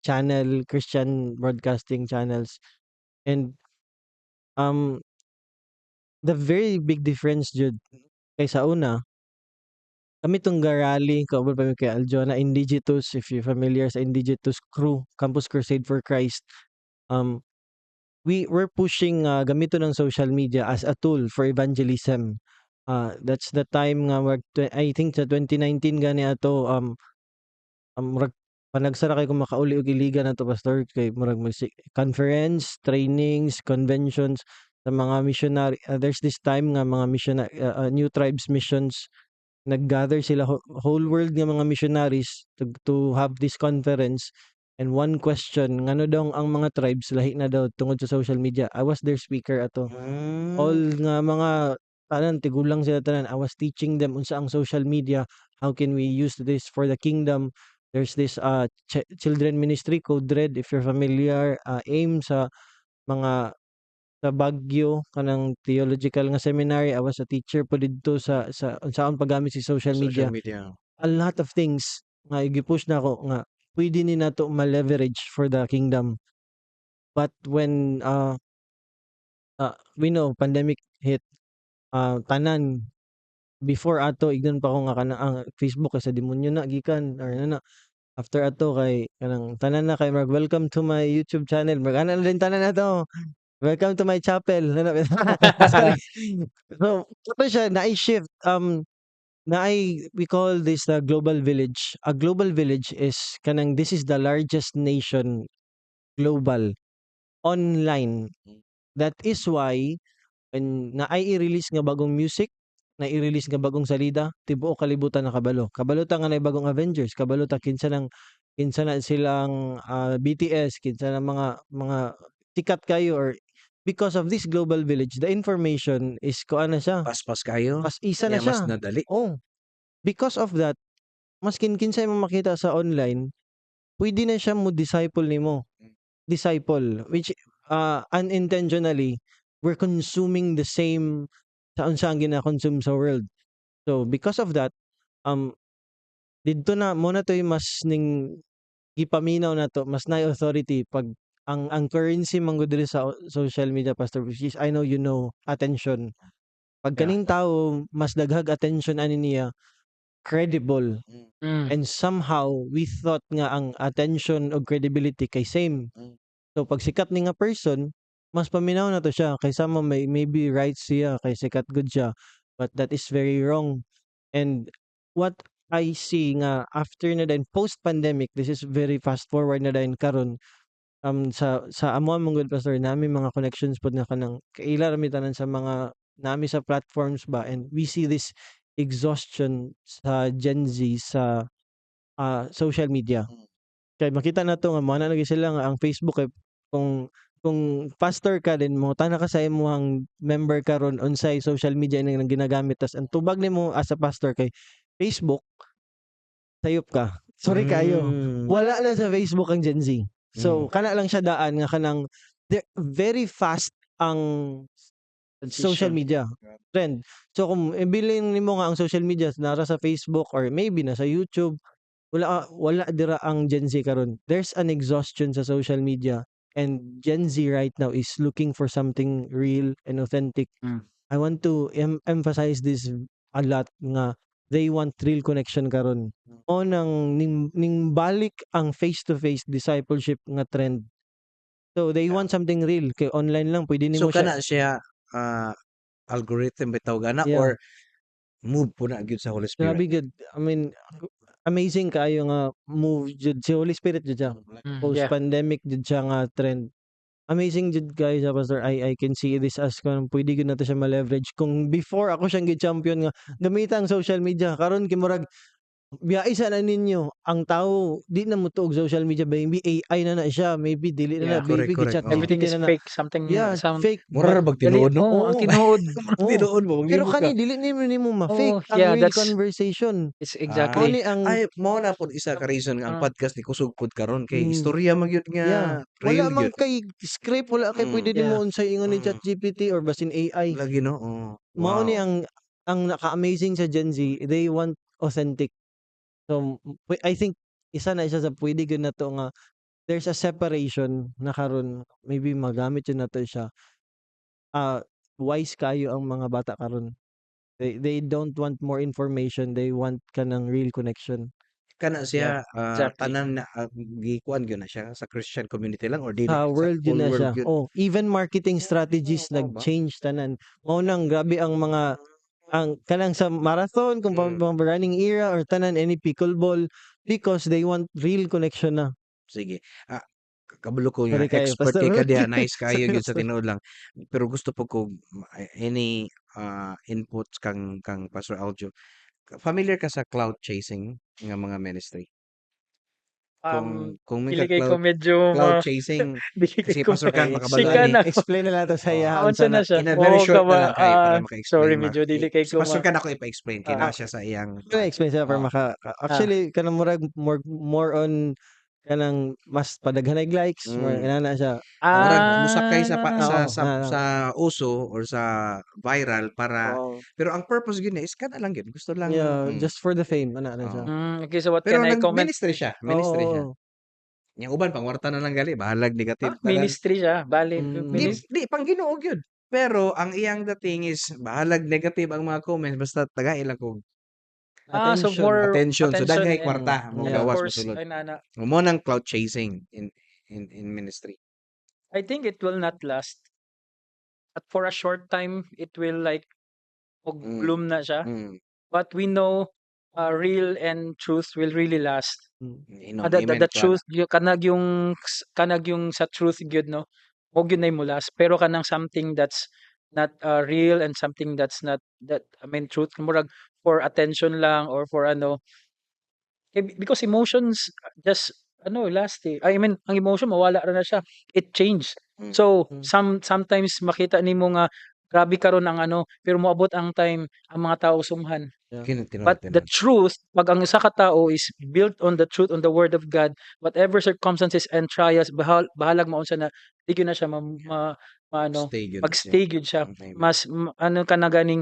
channel, Christian broadcasting channels. And the very big difference jud kay sa una, kami tong garali kaubod pa mi kay Aljo na Indigitus, if you're familiar sa Indigitus crew, Campus Crusade for Christ. We're pushing gamiton ng social media as a tool for evangelism. That's the time nga I think sa 2019 gani ato murag panagsara kay kung makauli og iliga nato pastor kay murag conference, trainings, conventions sa mga missionary. There's this time nga mga missionary New Tribes missions naggather sila whole world nga mga missionaries to have this conference. And one question, ngano daw ang mga tribes lahi na daw tungod sa social media. I was their speaker ato. All nga mga tigulang sila tanan. I was teaching them unsa ang social media. How can we use this for the kingdom? There's this children ministry called Red, if you're familiar. Aim sa mga sa Baguio kanang theological nga seminary. I was a teacher po didto sa unsaon paggamit si social media. A lot of things nga gi-push na ako nga pwede ni nato ma-leverage for the kingdom. But when we know pandemic hit, tanan before ato ignon pa ko nga kanang Facebook kasi demonyo na gikan or na after ato kay kanang tanan na kay welcome to my YouTube channel. Ana na din tanan nato. Welcome to my chapel. Sorry. So, ito siya na-shift we call this the global village. A global village is kanang this is the largest nation global online. Mm. That is why when i-release nga bagong music, i-release nga bagong salida, tibuok kalibutan nakabalo. Kabalo ta nga na bagong Avengers, kabalo ta kinsa na silang BTS, kinsa na mga sikat kayo, or because of this global village, the information is kuan na siya, Paspas kayo. pas isa na Kaya mas siya. nadali. Oh, because of that, maskin kinsay mo makita sa online, pwede na siya mo disciple nimo. Disciple, which unintentionally we're consuming the same sa unsa ang gina-consume sa world. So because of that, um didto na mo na toy mas ning gipaminaw na to, mas na authority pag ang currency man gud diri sa social media, Pastor, which is I know you know, attention. Pag Yeah. kaning tawo mas daghag attention ani niya, credible. Mm. And somehow we thought nga ang attention o credibility kay same. Mm. So pag sikat ni nga person, mas paminaw na to siya kaysa mo maybe right siya kay sikat good siya, but that is very wrong. And what I see nga after na din post pandemic, this is very fast forward na din karon, sa amo mong good, Pastor, nami mga connections pod nga kanang kaila rami tanan sa mga nami sa platforms ba, and we see this exhaustion sa Gen Z sa social media. Mm. Kay makita na to nga mana lagi sila nga ang Facebook kay kung pastor ka din mo tana ka sa imong member karon unsay social media nang ginagamit, tas ang tubag nimo as a pastor kay Facebook, sayop ka. Sorry kayo. Mm. Wala na sa Facebook ang Gen Z. So Mm. kana lang siya daan nga kanang very fast ang social Transition. media trend. So kung ibilin nimo nga ang social media nara sa Facebook or maybe na sa YouTube, wala dira ang Gen Z karon. There's an exhaustion sa social media, and Gen Z right now is looking for something real and authentic. Mm. I want to emphasize this a lot nga they want real connection karon. O nang ning balik ang face to face discipleship nga trend. So they Yeah. want something real kay online lang pwede So nimo siya. kana siya algorithm bitaw gana Yeah. or move po na gyud sa Holy Spirit. Grabe good. I mean, amazing kayo nga move jud si Holy Spirit jud siya. Post Yeah. pandemic jud siya nga trend. Amazing jud guys, Pastor. I can see this as kung pwede gud nato siya ma-leverage. Kung before ako siyang gi-champion nga gamitan social media, karon kimurag biyaisa na ninyo ang tao di na mo tuog social media, maybe AI na siya, maybe dili na Yeah. Correct, maybe correct. gi-chat Everything GPT is na. fake. Something Yeah, sound fake. Mura ra bag dali. tinuod no. Oh, ang Oo. tinuod. Mura Oo. tinuod mo Pero manglibot ka. kani dili nimo Oh, ma-fake ang yeah, real that's conversation. it's Mao exactly. ni ang Ay mao na pod isa ka reason nga ang podcast ni kusog pod karon kay Mm. istorya man gyud nga Yeah. Wala real man gyud. kay script, wala kay pwede Yeah. nimo unsay ingon ni Mm. ChatGPT or basin AI. Lagi no. Oh. Mao ni Wow. ang naka-amazing sa Gen Z, they want authentic. So I think isa na siya sa pwede gyud nato nga there's a separation na karon, maybe magamit yun nato siya. Wise kayo ang mga bata karon. They don't want more information, they want kanang real connection. Kana Yeah. siya Exactly. tanan na gikuan gyud na siya sa Christian community lang or dili Sa sa world whole yun na world siya. gyud. Oh, even marketing strategies Mao ba? nag-change tanan. Mao nang grabe ang mga ang kanang sa marathon kung Mm. mga running era or tanan any pickleball, because they want real connection na. Sige. Kabalo ko nga Sorry kayo, expert kay Pastor. ka diha, nice kayo Sorry, gyud sa Pastor. tinuod lang. Pero gusto po ko any inputs kang Pastor Aljo. Familiar ka sa cloud chasing nga mga ministry? Kung may Dili ka kay ko medyo cloud chasing dili kay kasi ko Pastor Kang Okay, makabalo sika ani. na. explain na nato sa iya Unsa unsa na na. siya? In a very Oo short ka na ba? lang kay para maka-explain Sorry, medyo dili kay ko Pastor ma. Kang ako ipa-explain kay na siya sa iyang Can I explain sa para Oh. actually kanang murag more on kanang mas padaghanay likes, more Mm. inana siya. Murag musakay sa Oo, sa uso or sa viral para oo. pero ang purpose gyud is kana lang gyud gusto lang Yeah, just for the fame ana na siya. Okay, so what Pero can I comment? nag-ministry siya, ministry siya. Oo. Yang uban pangwarta na lang gali, bahalag negative tanan. Ministry siya, bali Di di pang Ginoo gyud. Pero ang iyang dating is bahalag negative ang mga comments basta tagay lang kog so Attention. more attention. So daghay and kwarta mo Yeah. of gawas course, mosulod. ay nana. Mo nang cloud chasing in ministry. I think it will not last. At for a short time, it will like bloom na siya. But we know real and truth will really last. Inom, The amen, truth, kanag yung sa truth gyud no. mo gyud nay mo last pero kanang something that's not real and something that's not that I mean truth murag for attention lang or for ano because emotions just ano last eh. I mean ang emotion mawala ra na siya. It changed. Mm. So Mm. sometimes makita nimo nga grabe karon ang ano pero moabot ang time ang mga tao sumhan. Yeah. Tinuod, But the tinuod. truth, pag ang isa ka tao is built on the truth, on the word of God, whatever circumstances and trials, bahalag maunsa na, di gyud na siya maano, Stay good siya. magstay gyud siya. Amen. Mas ano ka na ganing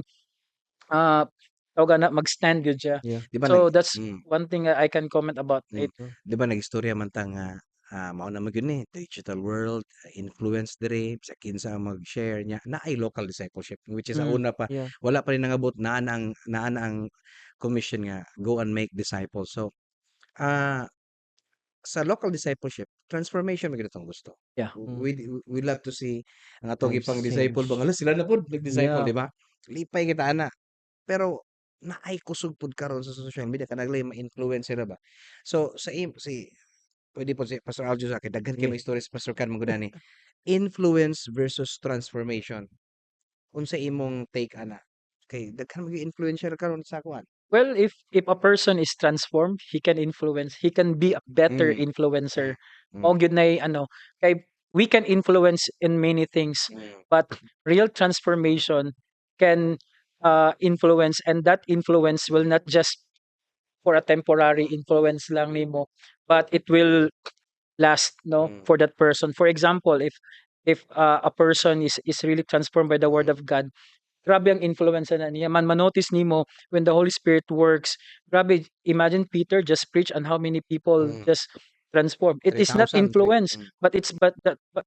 ah tawag na mag-stand gyud siya. Yeah. Di ba So that's mm, one thing I can comment about mm. it. Di ba nagistorya man ta nga mao na man gyud ni digital world influence diri sa kinsa ang mag-share niya na ay local discipleship which is sa Mm. una pa Yeah. wala pa rin nangabot naa na ang commission nga go and make disciples. So sa local discipleship transformation man gyud atong gusto. Yeah. We love to see ang atong Lives ipang disciple change. ba nga sila na pod nag-disciple Yeah. di ba? Lipay kita ana. Pero naay kusog pod karon sa social media kanaglay ma-influence sila ba. So si pwede po si Pastor Aljo sa akin daghan kay Yeah. mga stories Pastor Kan magudani. Influence versus transformation. Unsa imong take ana? Kay daghan mga influencer karon sa kuan. Well, if a person is transformed, he can influence, he can be a better Mm, influencer. mm, Mao gyud nay ano, kay we can influence in many things, mm. but real transformation can influence and that influence will not just for a temporary influence lang nimo, but it will last no Mm. for that person. For example, if a person is really transformed by the word of God, grabe ang influence na niya. Manotice nimo when the Holy Spirit works. Grabe, imagine Peter just preach and how many people Mm. just transform. It is not 3,000 influence, but it's but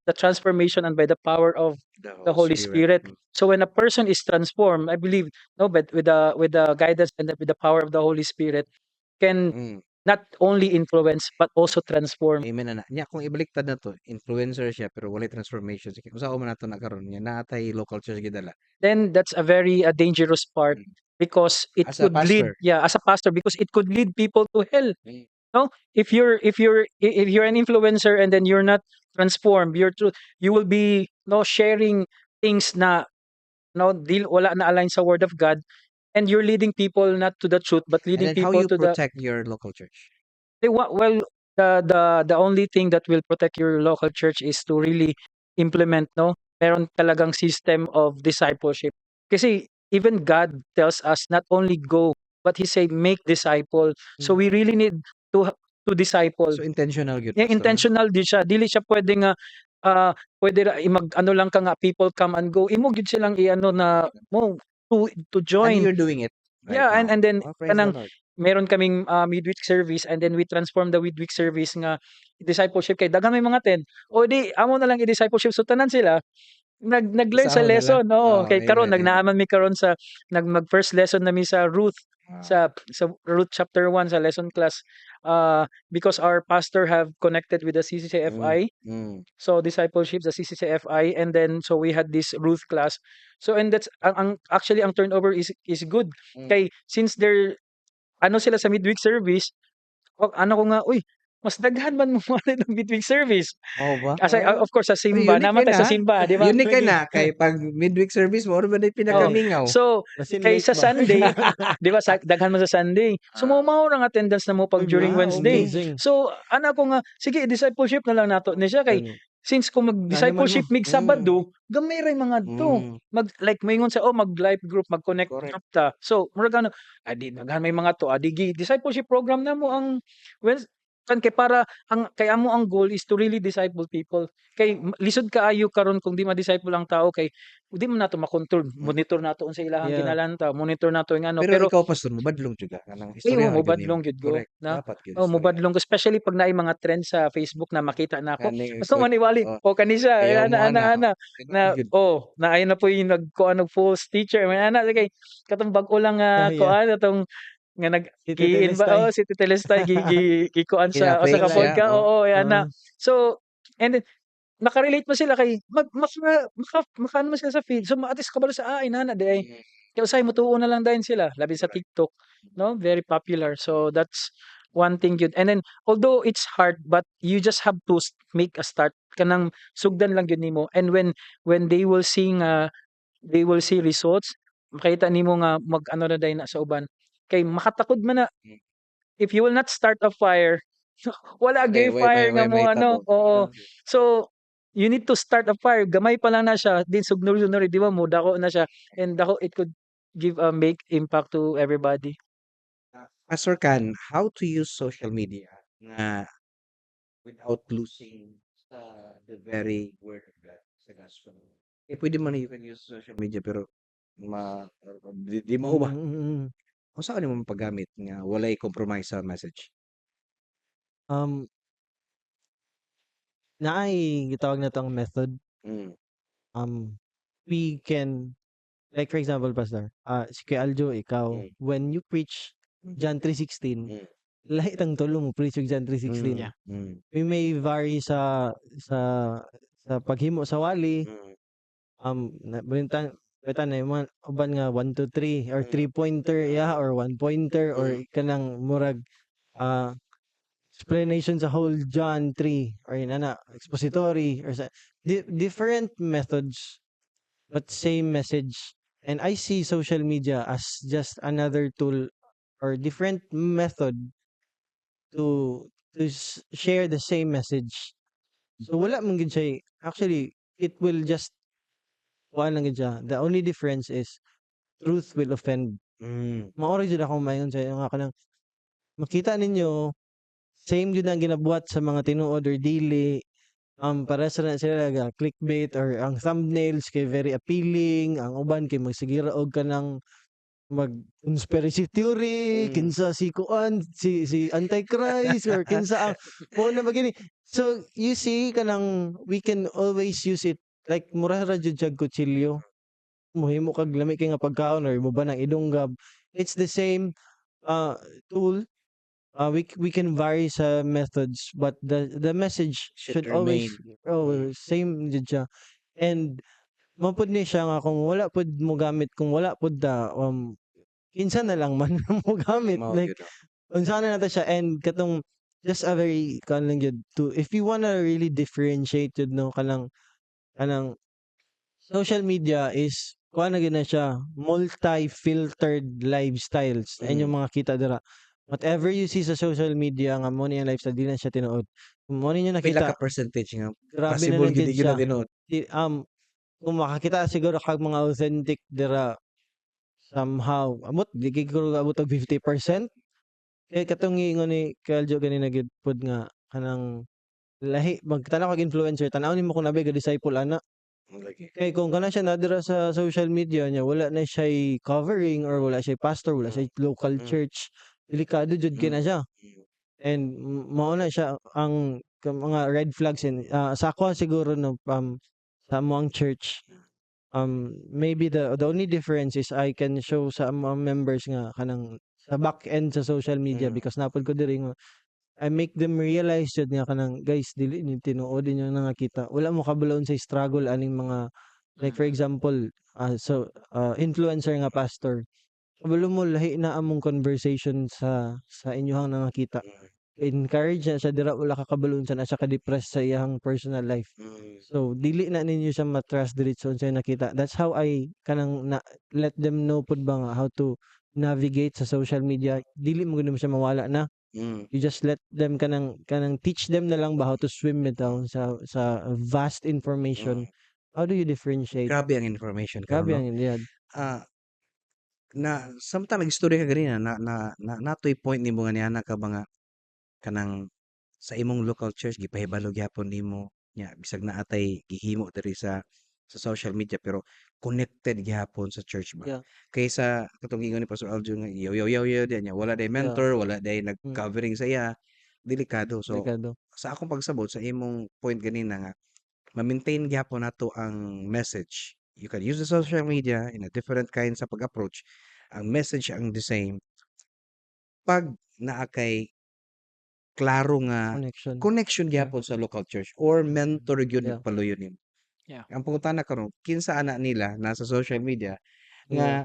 the transformation and by the power of the Holy Spirit. Mm. So when a person is transformed, I believe no, but with the guidance and with the power of the Holy Spirit, can Mm. not only influence but also transform. Amen na. Nya kung ibaliktad na to, influencer siya pero walay transformation. Sige, usa man nato nakaron nya natay local church gidala. Then that's a very dangerous part Mm. because it As a could lead pastor. as a pastor because it could lead people to hell. Mm. No, if you're an influencer and then you're not transformed, you will be no sharing things na no deal wala na align sa word of God, and you're leading people not to the truth but And leading then how people you to the protect your local church? well the only thing that will protect your local church is to really implement no meron talagang system of discipleship kasi even God tells us not only go but he say make disciple, so Mm. we really need to disciple. So intentional gyud Yeah, pastor. intentional di siya. Dili siya pwede nga pwede ra mag-ano lang ka nga people come and go. Imo gyud silang i-ano na mo to And join. you're doing it right Yeah, now. and then Oh, praise the kanang Lord. meron kaming midweek service and then we transform the midweek service nga discipleship kay daghan may mga 10. O di amo na lang i-discipleship so tanan sila nag-learn sa Usahon na lang. lesson. Oo, Oh, kay karon amen, amen. nagnaaman mi karon sa mag first lesson nami sa Ruth Ah, sa Ruth chapter 1 sa lesson class because our pastor have connected with the mm, CCCFI. mm. So discipleship the CCCFI and then so we had this Ruth class. So and that's actually ang turnover is good. Mm. Kay since they're ano sila sa midweek service, ano ko nga, uy, mas daghan man mo ng midweek service. Oh ba? Kasi Oh. of course sa Uy, simba, unique naman kay tayo sa na. simba, di ba? Unique kay na kay pag midweek service mo ba na Oh, pinakamingaw. so Basin kay late sa ba? Sunday, di ba daghan man sa Sunday. So Ah, mao ang attendance na mo pag Uy, during wow, Wednesday. amazing. So ana ko nga, sige discipleship na lang nato ni siya kay mm, since kung Ano man mo? mag-discipleship mig mm, Sabado, gamay ray mga to. mm. Mag like maingon sa mag live group, mag-connect Correct. group ta. So murag ano, adi daghan may mga to, adi discipleship program na mo ang kan kay para kay amo ang goal is to really disciple people. Kay lisod kaayo karon kung di ma-disciple ang tao kay di man nato makontrol. Mm. Monitor nato unsa ilahang Yeah. kinalanta, monitor nato yung ano. Pero Pero ikaw pastor mobadlong jud ka kanang ay istorya mo gyud nimo. badlong gyud ko Correct. na. Dapat gyud Oh, istorya. mobadlong ko especially pag naay mga trend sa Facebook na makita na ako. Kani Gusto maniwali. oh, O kani siya ayaw mo ana. ana na Good. naayon na po yung nagkuan og false teacher. May ana sige katong bag-o lang Yeah, yeah. kuan atong nga Si Tite Lestay. si Tite Lestay gikuan sa Kina-fake ka siya, podcast. oh. Oo, ana. Ah. So and then makarelate mo sila kay makaano mo sila sa feed. So at least kabalo sa inana di ay. Mm. Kaya usahay mo tuon na lang dayon sila labi sa Correct. TikTok, no? Very popular. So that's wanting yun. And then although it's hard, but you just have to make a start kanang sugdan lang yun nimo. And when they will see results, makita nimo nga mag-ano na dayon na sa uban. Kay makatakod man na Mm. if you will not start a fire, wala Wala gyud fire nga way mo ano. mahitabo. Oo. So you need to start a fire. Gamay pa lang na siya, din sugnor-sugnor di ba mo dako na siya, and dako it could give a make impact to everybody. Pastor Can, how to use social media nga without losing the very word of God sa gospel? Pwede man you can use social media pero di Mm, mao ba? mm, mm. Kung saan nimo mapagamit nga walay compromise sa message? Um, naay gitawag na 'tong method. Mm. We can, like for example, Pastor, si Kuya Aljo, ikaw, Mm. when you preach John 3:16, Mm. lahi tang tulo mo preach og John 3:16. Yeah. Mm. We may vary sa sa paghimo sa wali. Mm. Balitan na yung mga uban nga 1, 2, 3 or Mm. 3-pointer or 1-pointer or Mm. kanang murag ah explanation sa whole John 3 or yun ana expository or sa different methods but same message. And I see social media as just another tool or different method to share the same message. So wala man gid siya actually it will just kuan lang gid siya. The only difference is truth will offend. Mm. Maori jud ako mayon sa nga kanang makita ninyo same jud ang ginabuhat sa mga tinuod or dili. Para sa na sila clickbait or ang thumbnails kay very appealing, ang uban kay magsigira og kanang mag conspiracy theory, Mm. kinsa si kuan si Antichrist or kinsa ang mo na magini. So you see kanang we can always use it like mura ra jud siya kutsilyo. Mohimo kag lami kay nga pagkaon or mo ba ng idunggab. It's the same tool. We can vary sa methods but the message Should should always remain. Mm. same jud siya. And mapud ni siya nga kung wala pud mo gamit kung wala pud ta kinsa na lang man mo gamit Mao like gyud. unsa na nato siya and katong just a very kanang gyud to if you wanna really differentiate jud no kanang social media is kuha na gyud na siya multi-filtered lifestyles and Mm. yung mga kita dira. Whatever you see sa social media nga mo na yung lifestyle di na siya tinuod. Kung mo ninyo Pila ka nakita percentage nga grabe na possible lang gid gyud di siya. tinuod? Kung makakita siguro kag mga authentic dira somehow amot di gid ko abot og 50%. Kaya katong giingon ni Kaljo kanina gid pod nga kanang lahi magtanaw kag influencer tanaw nimo kung nabi ga disciple ana. Lagi. Kay kung kana siya nadira sa social media niya wala na siya'y covering or wala siya'y pastor, wala siya'y local Mm. church, delikado jud kay Mm. na siya. Mm. And mao na siya ang mga red flags sa ako siguro no sa amuang church maybe the only difference is I can show sa mga members nga kanang sa back end sa social media Mm. because napod ko diri nga I make them realize jud nga kanang guys dili ni tinuod ninyo na nakita. Wala mo kabaloon sa struggle aning mga like for example influencer nga pastor. Kabalo mo lahi na among conversation sa inyohang nakakita. Mm. Encourage na siya dira wala ka kabaloon sa na siya ka-depress sa iyang personal life. Mm. So dili na ninyo siya ma-trust diretso sa nakita. That's how I kanang let them know pud ba nga how to navigate sa social media. Dili mo gud mo siya mawala na. Mm. You just let them kanang teach them na lang ba how to swim bitaw sa vast information. Mm. How do you differentiate? Grabe ang information karon Grabe no. ang yeah. Samtang nag-istorya ka ganina natoy point nimo nga niana ka ba nga kanang sa imong local church gipahibalo gyapon nimo nya bisag naatay gihimo diri sa social media pero connected gyapon sa church ba. Yeah. Kaysa katong ingon ni Pastor Aljo nga yaw diyan nya wala day Yeah. mentor, wala day Mm. nag-covering sa iya, delikado. So Delikado. sa akong pagsabot sa imong point ganina nga ma-maintain gyapon nato ang message. You can use the social media in a different kind sa pag-approach. Ang message ang the same. Pag naa kay klaro nga Connection. connection Yeah. gyapon sa local church or mentor gyud Yeah. nagpaluyon nimo. Yeah. Ang pangutana karon kinsa ana nila nasa social media Yeah.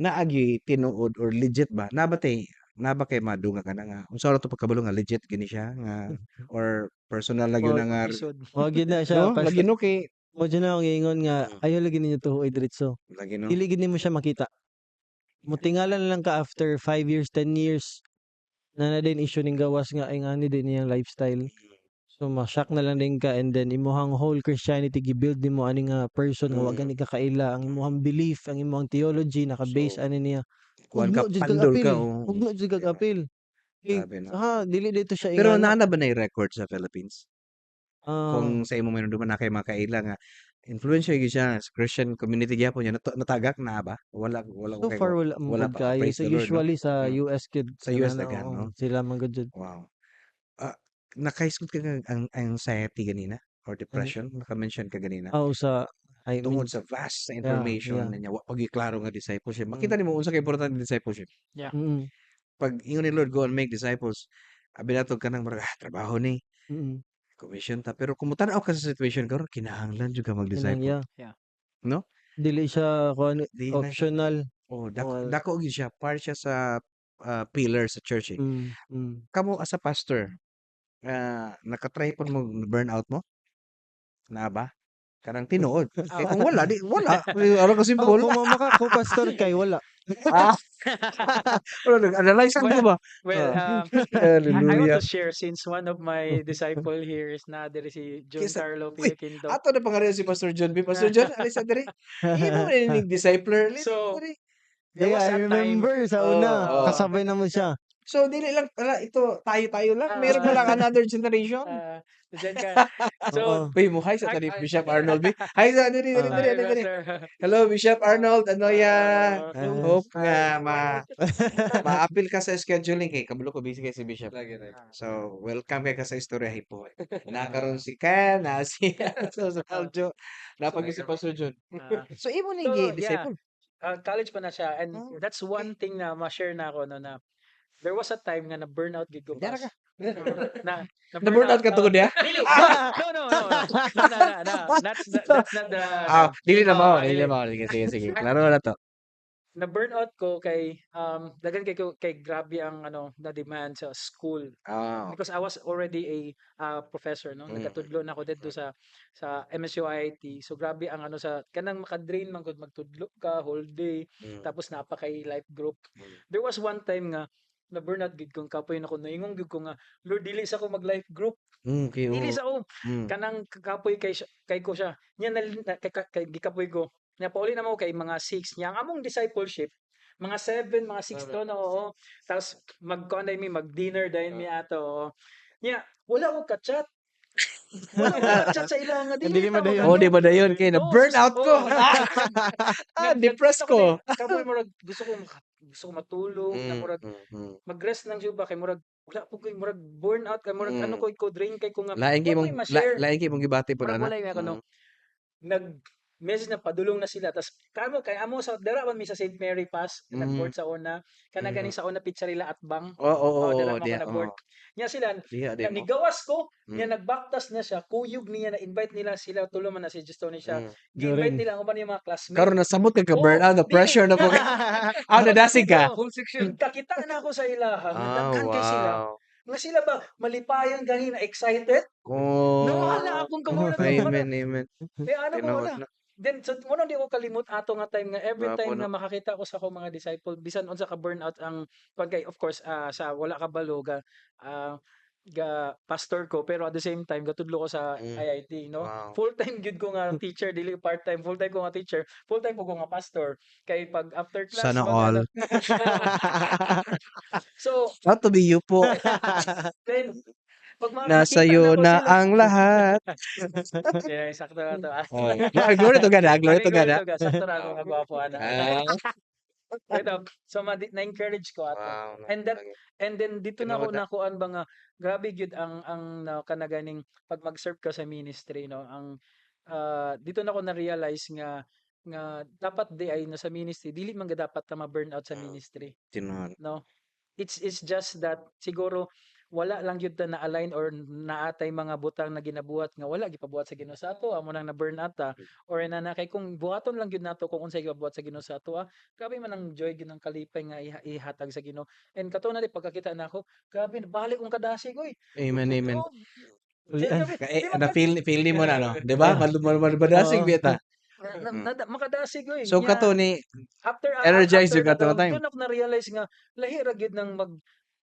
nga naa gyud tinuod or legit ba? Nabatay na ba kay madunga ka na nga unsa ra to pagkabalo nga legit gini siya nga or personal na gyud Wag na nga Episode. wag yun na siya no lagi pastor. no kay Mo dyan na akong giingon nga ayaw lagi ninyo tuhoy diretso. lagi no. Dili gid nimo siya makita. Mutingala na lang ka after 5 years, 10 years na din issue ning gawas nga ay ngani din niyang lifestyle. So ma-shock na lang din ka and then imuhang whole Christianity gi-build nimo ani nga person nga wa gani ka kaila ang imuhang belief, ang imuhang theology naka-base So, ani niya. kuan ka Ugno jud kag pandol apil. ka oh. Ugno jud kag Diba? apil. Grabe no. Dili dito siya Pero ingana. naa ba na record sa Philippines? Ah, Kung sa imo man duman na kay mga kaila nga influencer gyud siya sa Christian community gyapon niya natagak na ba? Wala ko so kay far wala wala man pa. kayo. Praise So the Lord no. usually sa Mm. US kid Sa US kanana daghan no. sila man gud jud. Wow. Nakaisgot ka nga ang anxiety ganina or Ano depression naka-mention ka ganina sa I tungod mean sa vast sa yeah, information yeah. niya wa pag klaro nga discipleship. Mm. Makita nimo unsa ka importante discipleship. Mm. Pag ingon ni Lord go and make disciples, abi natog ka nang trabaho ni Mm. commission ta pero kung mutan-aw ka sa situation karon kinahanglan jud ka Kinang mag-disciple, yeah. no? Dili siya kuan Di na siya optional. dako Or dako gyud siya part siya sa pillar sa church eh. mm. Kamo as a pastor, naka-try pod mo burnout mo? Na ba? Kanang tinuod. Kay kung wala di wala. Aron ka Oh, simple. kung maka co-pastor kay wala. Ah, pero nag-analyze Well, mo ba? Well, Ah. I want Hallelujah. to share since one of my disciple here is na diri si John Kisa Carlo uy, Piliquinto. ato na pangalan si Pastor John B. Pastor John, alis na diri. Imo man ning discipler So, diri. there was I a time, remember sa Oh, una oh. kasabay na mo siya. So dili lang pala ito tayo lang. Meron pa lang another generation. Diyan ka. So, Oo. Uy, mo hi sa tani Bishop Arnold B. Hi sa diri diri Ah. diri hi, diri. Pastor. Hello Bishop Arnold, ano ya? Ah. Hope nga ma-appeal ka sa scheduling kay kabalo ko busy kay si Bishop. So, welcome kay ka sa istorya hipo. Nakaroon si Ken, na si so, Aljo. Napag si Pastor John. So, imo ni So, disciple. college pa na siya and Oh, that's one thing na ma-share na ako no na there was a time nga na burnout gid ko Dara pas. ka. na Na-burnout ka tungod ya? Dili. No. That's not the Dili na mo, Oh, dili dili. na mo. Sige. Klaro na to. Na burnout ko kay daghan kay grabe ang na demand sa school because I was already a professor no Mm. nagatudlo na ako dito sa MSU IIT so grabe ang sa kanang maka-drain man gud magtudlo ka whole day tapos napa kay life group. There was one time nga na burnout gid kong kapoy na ko naingon gid ko nga Lord dili sa ko mag life group Okay, dili oo. sa ko Mm. kanang kapoy kay ko siya nya kay gikapoy ko nya pauli na mo kay mga 6 nya ang among discipleship mga 7 mga 6 to no oo tapos magkuan mi mag dinner dahil mi ato oo. Nya wala ko ka-chat wala ko ka-chat sa ilang nga Dili dili ta madayon. Oh, di ba dayon kay na Oo, burnout ko. oo. Depressed ko. Kapoy murag gusto ko matulog na murag mag-rest lang siya ba kay murag wala po kay murag burnout kay murag ano ko drain kay ko nga Lain kay wa mong ko'y ma-share. lain kay mong gibati po Murag na. walay nga kuno nag-message na sila tas kamo kay amo sa dara man mi sa St. Mary Pass nag-board sa una kana ganing sa una Pizzarilla at Bang Oo, dala mo ko diya, na-board nya sila Diya, di mo. nigawas ko nya nagbaktas na siya kuyog niya na invite nila sila tulo man na si Justo ni siya gi-invite During. nila ang mga classmates Karon nasamot ka Oo, burnout, na dili. pressure na po. Nadasig ka. Whole section. Kakita na ako sa ilaha. Nagdaghan kay sila. Wow. Nga sila ba, malipayan ganina, excited? Oh. Nawala akong kamura. Amen. Ano ko Tinuod wala. na. Then, so, muna di ko kalimot ato nga time nga every Nga po, time no? nga makakita ko sa akong mga disciple, bisan unsa ka burnout ang pagkay, of course, sa wala ka balo ga pastor ko pero at the same time gatudlo ko sa IIT no Wow. full time gud ko nga teacher dili part time full time ko nga teacher full time ko nga pastor kay pag after class Sana mag- all. so Not to be you po. then pag Nasa makikita iyo na ko na sila ang lahat. yeah, sakto na to Glory to God, glory to God. sakto na ako nga gwapo ana ito so na-encourage ko ato Wow. and then dito na ako Tinuod na. nakuan ba nga grabe gyud ang kanaganing pag mag-serve ka sa ministry no ang dito na ako na-realize nga dapat di ay na sa ministry dili man ga dapat ta ma-burnout sa ministry Tinuod. no it's just that siguro wala lang gyud ta na-align or naatay mga butang na ginabuhat nga wala gipabuhat sa Ginoo sa ato, amo nang na-burn out ta or kay kung buhaton lang gyud nato kung unsay gipabuhat sa Ginoo sa ato, grabe man ang joy gyud ng kalipay nga ihatag sa Ginoo. And kato na di pagkakita nako, grabe balik kong kadasig oy. Amen, amen. Oh, Ulian. grabe, Kaya di na-feel ni mo na, no? Di ba? Madasig Oo. bita. makadasig oy. So, Nya, kato ni, after energize yung that, kato nga time. yun ako na-realize nga lahi ra gyud nang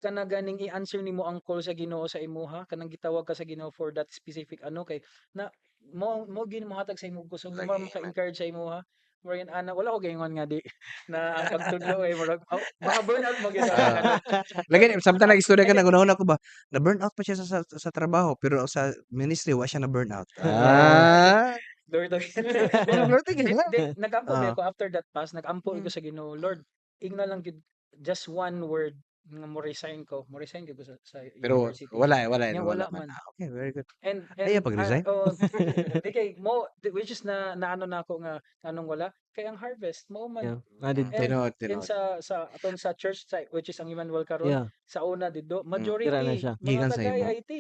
kana ganing i-answer nimo ang call sa Ginoo sa imuha, kanang gitawag ka sa Ginoo for that specific kay na mo gid mohatag sa imo gusto mo Lagi, maka-encourage sa imuha. Murag ana wala ko gaingon nga di na ang pagtudlo murag baka burnout mo gid Ah. ano. Lagi, samtang nag-istorya ka Hindi, na, una ko ba, na-burnout pa siya sa trabaho, pero sa ministry, wa siya na-burnout. Glory to Pero Lord, tigil na. nag-ampo Oo. ba ako after that pass, nag-ampo ko Mm. sa Ginoo, Lord, ingna lang gid just one word nga mo resign ko gid ko sa Pero university. wala Nya wala wala man. man. Okay, very good. And Ayaw pag-resign? di kay mo which is na ano na ako nga anong wala kay ang harvest mo man. Yeah, added to. Tinood, And tinood. sa aton sa church which is ang Emmanuel karon Yeah, sa una didto tira na majority siya. mga Gikan sa taga imo. IT,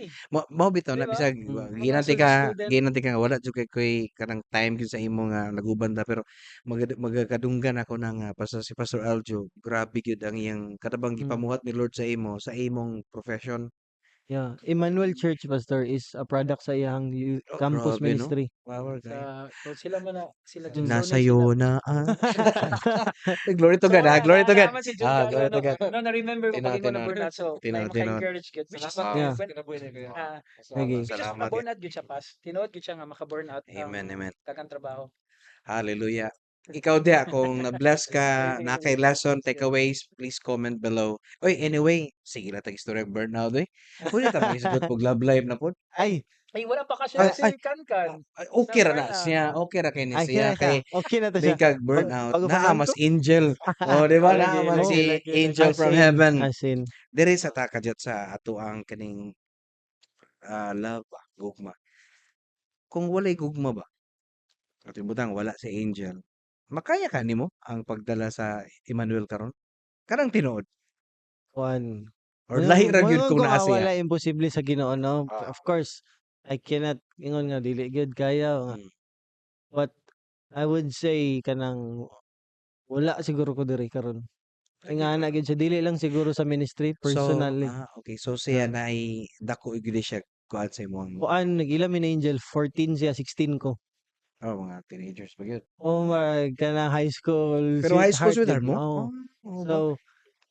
Mao bitaw di na ba? bisag Mm. Mga student. ginanti ka nga wala jud kay koy kanang time gyud sa imo nga naguban ta pero magakadunggan ako na nga si Pastor Aljo grabe gyud ang iyang katabang Mm. gipamuhat ni Lord sa imo sa imong profession. Yeah, Emmanuel Church Pastor is a product sa iyang Oh, campus grabe no. ministry. Power kayo. Kung sila man sila Jun Mm. Sonia Nasa'yo na Glory to God, Wala glory to God. naaman si Jun Carlo Glory to no. God. No na-remember ko Tinood, pag ingon na tinood. burnout so Tinood, like tinood. maka-encourage gyud which is Yeah. Sige. which is Salamat. maka-burnout gyud siya pas. Tinuod gyud siya nga maka-burnout Amen, amen. daghang trabaho. Hallelujah. Ikaw dia, kung na-bless ka, na kay lesson, takeaways, please comment below. Oy, anyway, sige lang tag istorya ng burnout eh. Pwede ta mag-isgot pag love life na po. Ay, Ay wala pa ka siya si Ay, Kankan. okay ra na burnout. siya. Okay ra kay ni ay siya. kina Kay siya. Okay na to di siya. kag burnout. Pag-usapan Naamas ko. angel. Oh, di ba? Lagi, Naaman lagi, si lagi. angel from heaven. As in. Diri sa takadjat sa ato ang kaning love, gugma. Kung walay gugma ba, katibutang wala si angel, makaya ka nimo ang pagdala sa Emmanuel karon? Kanang tinuod. Kuan. Or lahi ra gyud Moingon kung ko naa nga siya. wala imposible sa Ginoo no. Ah. Of course, I cannot ingon nga dili gyud kaya nga. Mm. But I would say kanang wala siguro ko diri karon. Kay nga ana gyud siya dili lang siguro sa ministry personally. Okay. So siya na ay dako gyud siya kuan sa imong Kuan nag-ila mi na Angel 14 siya 16 ko. mga teenagers pa gyud. Oh my kanang high school Pero high school sweetheart sweetheart gyud. mo? Oo. Oo ba? So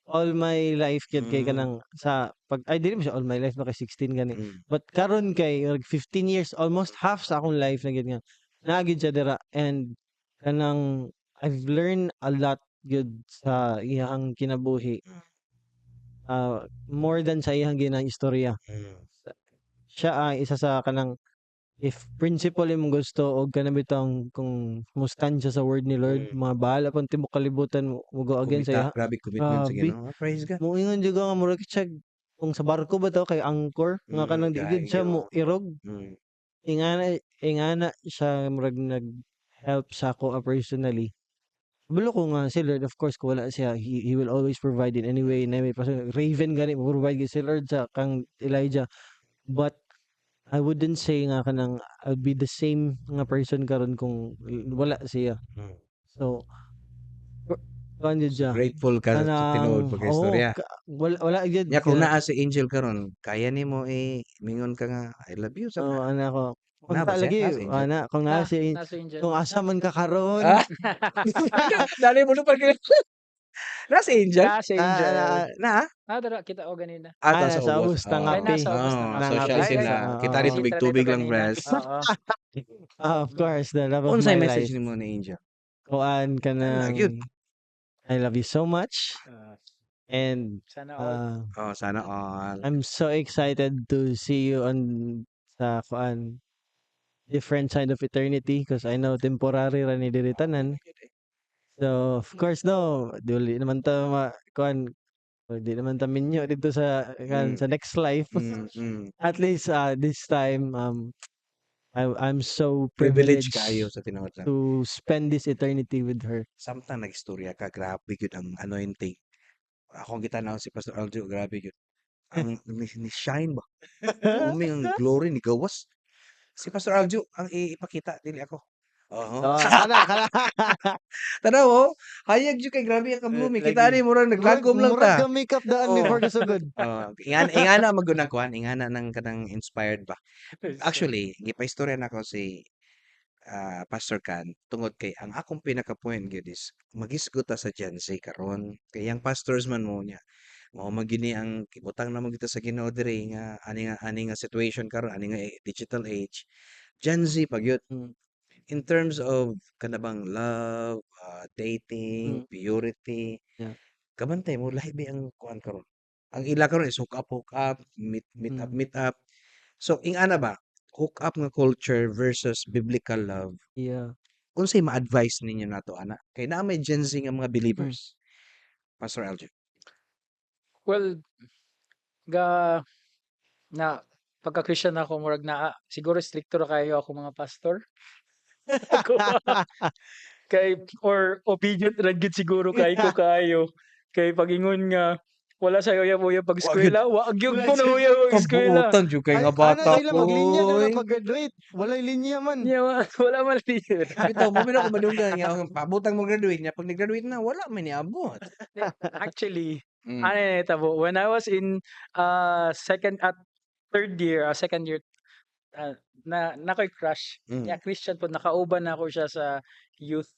all my life gyud kay Mm. kanang sa pag ay dili mo siya all my life no kay 16 gani. Mm. But karon kay 15 years almost half sa akong life na gyud nga. Naa gyud siya dira and kanang I've learned a lot gyud sa iyang kinabuhi. More than sa iyang ginaistorya. Mm. Siya ay isa sa kanang if principle imong gusto og kanang bitang kung mustan siya sa word ni Lord, mga bahala pang tibuok kalibutan mo go against sa iya. Grabe commitment sa Grabe. Ginoo. Praise God. Moingon jud nga murag siya kung sa barko ba to kay anchor nga kanang di gyud siya mo irog. Mm. Ingana siya murag nag-help sa ako personally. Bulo ko nga si Lord of course kung wala siya he will always provide in any way na may Raven gani mo provide gyud si Lord sa kang Elijah. But I wouldn't say nga kanang I'll be the same nga person karon kung wala siya. Mm. So kuan jud siya. Grateful ka sa tinuod pag istorya. Wala gyud. Nya kung naa si angel karon, kaya nimo mingon ka nga I love you sa Oo, ana ko. Kung Na ba siya? lagi Na si Angel? ana kung naa si Nasa Angel. kung asa man ka karon. Dali mo pa kay Nasa angel? Nasa Angel. Na? Dara kita o ganina. Sa Sa ubos. ubos tanga Ay, nasa ubos Oo, na nga. social Ay, scene ay, na. oo, Kita rin oo. tubig-tubig lang, bres. Oo. Of course, the love of Unsay my message life. nimo ni Angel? Kuan ka Ano, yun? nang I love you so much and Sana all. Sana all. I'm so excited to see you on sa kuan different side of eternity because I know temporary ra ni diri tanan. So of course no, dili naman ta kuan di naman ta minyo dito sa sa next life. At least this time I'm so Privilege privileged kayo sa tinuod lang. to spend this eternity with her. Samtang nag-istorya ka, grabe yun ang anointing. Akong gitanaw si Pastor Aljo, grabe yun. ang ni shine ba. Umi ang glory ni gawas. Si Pastor Aljo ang ipakita dili ako. Oo. Oh, kana. Tanaw oh, hayag jud kay grabe ang kablumi. Kita ni murag naglagom lang Murag ta. ka makeup daan Oo. before ka sugod. Ingana magunang kuan, ingana nang kanang inspired ba. Actually, gipaistorya nako si Pastor Kan tungod kay ang akong pinaka-point gyud is magisgot ta sa Gen Z karon. Kay yang pastors man mo niya. Mao man gini ang kibutang na mo kita sa Ginoo diri nga ani nga situation karon ani nga digital age. Gen Z pagyud Mm. in terms of kanabang love, dating, Mm. purity, Yeah. kabantay mo lahi ba ang kuan karon. Ang ila karon is hook up, meet Mm. up. So ingana ba, hook up nga culture versus biblical love. Yeah. Unsay ma-advise ninyo nato ana? Kay naa may Gen Z nga mga Mm. believers. Pastor Aljo. Well, ga na pagka-Christian ako murag naa siguro strikto ra kayo ako mga pastor. Ako kay or obedient ra gid siguro kay ko kayo. Kay pag-ingon nga wala sa uyab-uyab pag eskwela, wa gyud ko na uyab pag eskwela. Kabuotan jud kay nga Ano bata sila maglinya na oy. lang pag-graduate. Walay linya man. Nya wala man linya. Bitaw mo ko madunggan nga ang paabotang mo graduate niya pag nag-graduate na wala man ni abot. Actually, Mm. ano nahitabo when I was in third year, second year na ko'y crush. Mm. Kaya Christian po nakauban na ako siya sa youth.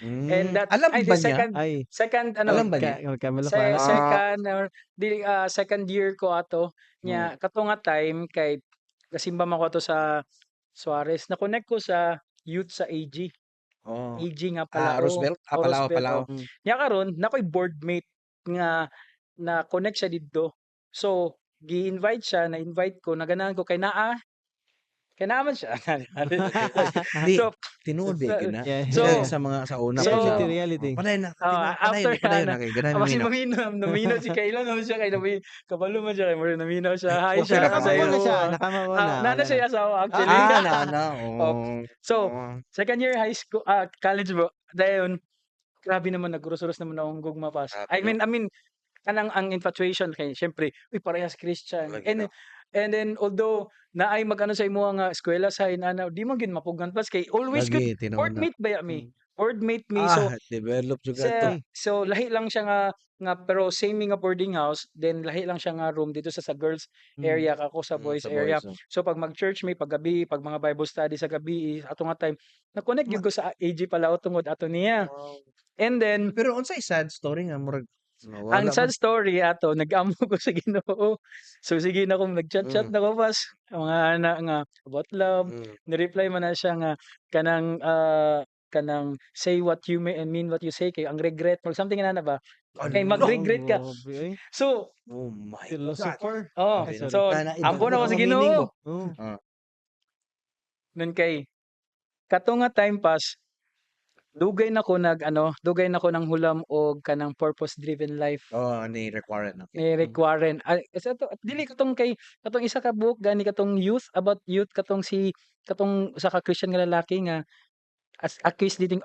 And Mm. that Alam ay ba the niya? Ay. second Alam ba niya? Magkamala pa. second or dili second year ko ato Mm. nya kato nga time kay kasimba man ko ato sa Suarez na connect ko sa youth sa AG. Oh. AG nga pala Roosevelt? Palao, Palao. Mm. Nya karon nakoy boardmate nga na connect siya didto. So gi-invite siya, na-invite ko, naganahan ko kay naa man siya. Di, So tinuod di gyud na. Yeah. So- Bilang sa mga sa una So- pa Reality. Padayon na. after Padayon na, na kay ganahan kasi mo. naminaw si Kailan naman siya kay kabalo man siya kay mura naminaw siya. Hi Okay siya ra ka kasi ba? Nakama na siya. Nakama mo na. nana siya asawa actually. Na. Oh. So, Oh. second year high school, college bro. Dayon, grabe naman nagrusos naman akong gugma pas. Grabe, I mean kanang ang infatuation kay syempre, uy parehas Christian. Lagi, no? And then although naay magano sa imo nga eskwela sa inana, di man gid mapugan pas kay always good Lagi tinuod na. boardmate ba mi. Boardmate mi so Develop juga to. so lahi lang siya nga pero same nga boarding house, then lahi lang siya nga room dito sa girls area kako sa boys area. So pag mag-church may paggabi, pag mga Bible study sa gabi, ato nga time na-connect gyud ko sa AG pala tungod ato niya. And then Pero unsay sad story nga murag ang sad story ato nag-amo ko sa Ginoo. So sige na kung nag-chat-chat na ko pas mga ana nga about love. Ni-reply man na siya nga kanang say what you may and mean what you say kay ang regret or something na ba. Kay mag-regret ka. Grabe, So Oh my God. Philosopher. oh, Ay, sorry. so ampo na ko sa Ginoo. Oh. Nun kay kato nga time pass dugay na ko ng hulam og kanang purpose driven life. Oh, ni Rick Warren. Okay. Ni Rick Warren. Isa to dili katong katong isa ka book gani katong youth about youth katong usa ka Christian nga lalaki nga accused dating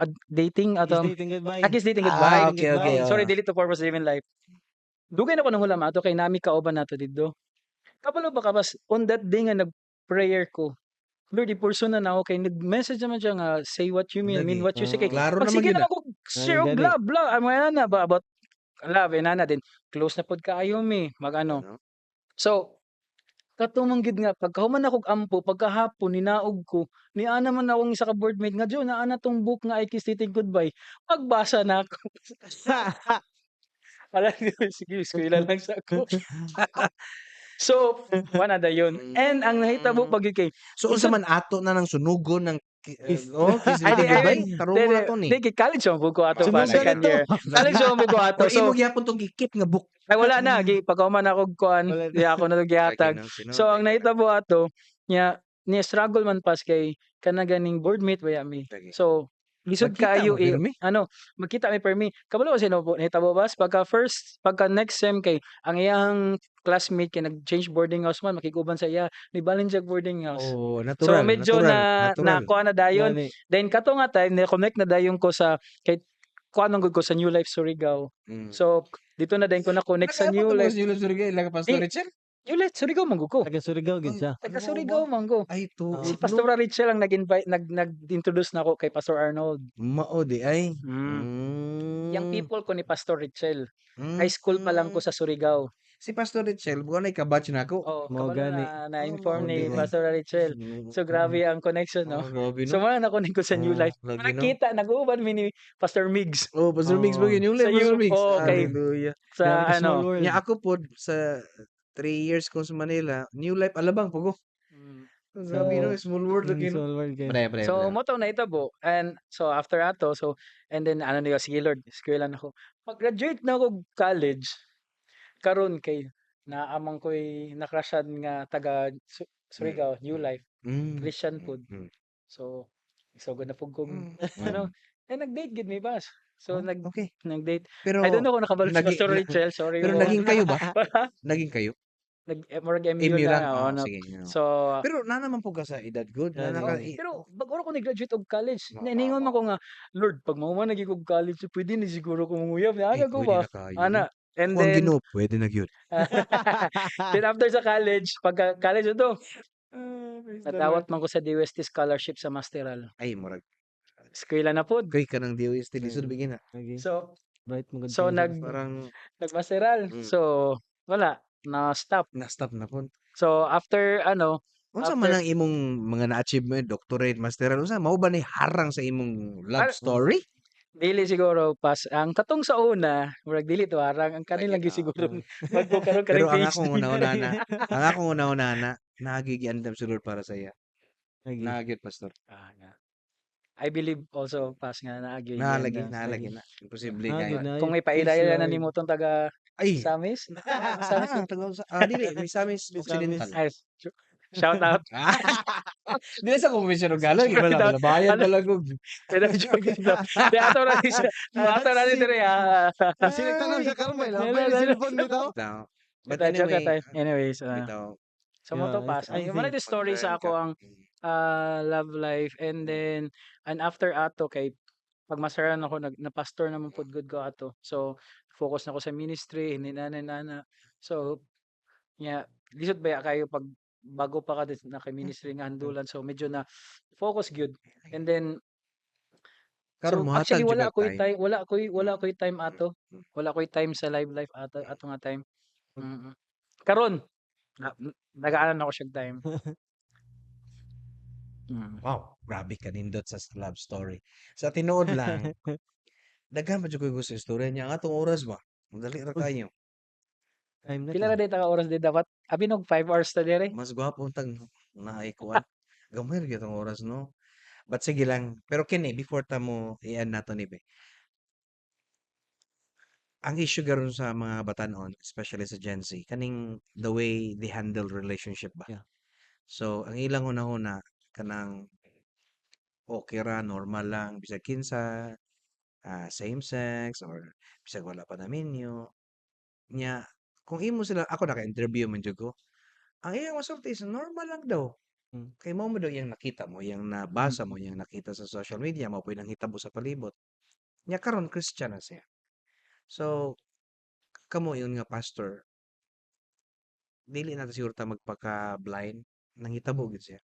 Is atong dating goodbye. accused dating goodbye. Okay. Sorry dili to purpose driven life. Dugay na ko ng hulam ato kay nami kauban nato didto. Kapalo ba ka bas on that day nga nag-prayer ko. Lord, i-person na ako kay nag-message naman siya nga say what you mean, mean what you say. Kay Klaro naman sige yun. naman ko share og gani. blah ano na ba about love na din close na pod kaayo mi magano. So katumang gid nga pagkahuman ako ampo pagkahapon ninaog ko ni ana man akong isa ka boardmate nga jo na ana tong book nga I Kiss Dating Goodbye. Magbasa na ako. Ala sige eskwela lang sa ako. So wala na yun. And ang nahitabo pag kay So unsa man ato na ng sunugon ng kiss Ay, goodbye. Tarungo na to ni. Di, college mo ko ato pa Sunugan second na to. year. College mo ko ato. Or So, imo gyapon tong gi-keep nga book. ay wala na. Pagkauman ako kuan, Wala na. di ako na gihatag. So, ang nahitabo ato, niya struggle man pas kay kanaganing boardmate ba mi. Lagi. So, lisod Magkita kayo mo, Pirmi? magkita may permi. Kabalo kasi nahitabo bas pagka next sem kay ang iyang classmate kay nag-change boarding house man makiguban sa iya ni Balinjag boarding house. Oh, So natural. medyo na kuha na dayon. Gani. Then kato nga time na-connect na dayon ko sa kay kuha nang ko sa New Life Surigao. So dito na din ko na connect sa New Life. New Life Surigao, ila ka Pastor Eh, Richard? Ulit, Surigao man gud ko. Taga Surigao gid Ay, siya. Taga mao Surigao ba? man ko. Ay Oo. Si tuod Pastor no. Rachel ang nag-introduce na ako kay Pastor Arnold. Mao di ay. Mm. Yang Mm. people ko ni Pastor Rachel. High Mm. school pa lang ko sa Surigao. Si Pastor Richel, buwan ay kabatch na ako. Oh, Mao kabalo gani. na-inform Mao ni di ay. Pastor Rachel. So grabe ang connection, no? Grabe no. So man ako ko sa New Life. Lagi no. Nakita nag-uban mi ni Pastor Migs Oh, Pastor Migs Oo. ba yun? Yung sa Pastor Migs. kay Hallelujah. Grabe sa ka small world. Nya ako pod sa 3 years ko sa Manila, New Life Alabang po ko. Mm. Grabe no, small world lagi no. Small world kay. Pre. So mo to na itabo, and so after ato, so and then ano niyo, sige Lord, eskwela na ako. Pag-graduate na ako college, karon kay naamang ko'y nakrasyan nga taga Surigao, New Life, Christian food. So isugod na pug kog ano, nag-date gid may bas. So Okay. nag-date. Pero I don't know kung nakabalo si Pastor Rachel, sorry pero mo. naging kayo ba? Naging kayo? Murag MU MU lang. lang, oo, no. Sige. No. So Pero na naman po ka sa edad good. Na Gani. naka, pero bago ako nag-graduate og college, Ma- naningon man ma- ko nga, Lord, pag mao man naging og college, pwede ni siguro ko manguyab. Ana ko pwede ba? na kayo. Ana. And Kung ang then Ginoo, pwede na gyud. then after sa college, pagka college ito, Praise the Lord. natawat man ko sa DOST scholarship sa Masteral. Ay, murag. Eskwela na pod. Kay ka ng DOST, lisod bigyan na. Lagi. So Bright mo gud so kayo sa nag Parang nag-Masteral. Mm. So wala, na-stop. na-stop na po. So after ano, Unsa man ang imong mga na-achieve mo, doctorate, masteral, unsa mao ba ni harang sa imong love story? dili siguro pas ang katong sa una, murag dili to harang ang kanilang Lagi, siguro bago karon Pero kani ang akong una-una na, ang akong una-una na, nagigiandam sulod para sa iya. Lagi. Nagit pastor. nga. I believe also pas nga naagi. Nahalagi lagi. na. Imposible Ah, kay. good na. Kung may Praise pailaya na Lord. nimo tong taga Ay, Samis, tagal sa dili, Misamis Misamis. Occidental. ay, shout out. Dili sa komisyon og galang, iba Shout out. lang bayad pala ko. Pero joke ito. Di ato na ni ato na ni dire. Sino tanong sa Carmel? Apa yung cellphone bitaw? But Joke anyway, Anyways, bitaw. so mo to Yeah, pas. Ay, I man think- ito story sa ako ang love life, and then after ato kay pagmasaran ako na pastor naman pud good ko ato. So focus na ako sa ministry, hindi na. So lisod ba kayo pag bago pa ka na kay ministry nga handulan, so medyo na focus gyud. And then Karon so mo actually hatag wala jud ko time. time, wala ko time ato. Wala ko time sa live life ato nga time. Karon nagaanan ako siya time. Wow, grabe ka nindot sa love story. Sa tinuod lang, daghan pa jud ko gusto istorya niya. Ang atong oras ba? Madali ra kayo. Time na Pila ra day ta ka oras di dapat? Abi nog 5 hours ta dire. Mas gwapo tag naikuan. Gamay ra gyud ang oras no. But sige lang. Pero kini before ta mo i-end nato ni be. Ang issue garon sa mga batanon, especially sa Gen Z, kaning the way they handle relationship ba. Yeah. So, ang ilang una-una kanang okay ra, normal lang, bisag kinsa, same sex or bisag wala pa naminyo. Nya, kung imo sila, ako naka-interview man jud ko. Ang iyang masulti is normal lang daw. Kay mo daw yung nakita mo, yung nabasa mo, yung nakita sa social media mo, pwedeng hitabo sa palibot. Nya karon Christian na siya. So, kamo yun nga pastor, dili nato siguro ta magpaka-blind, nangitabo gid siya.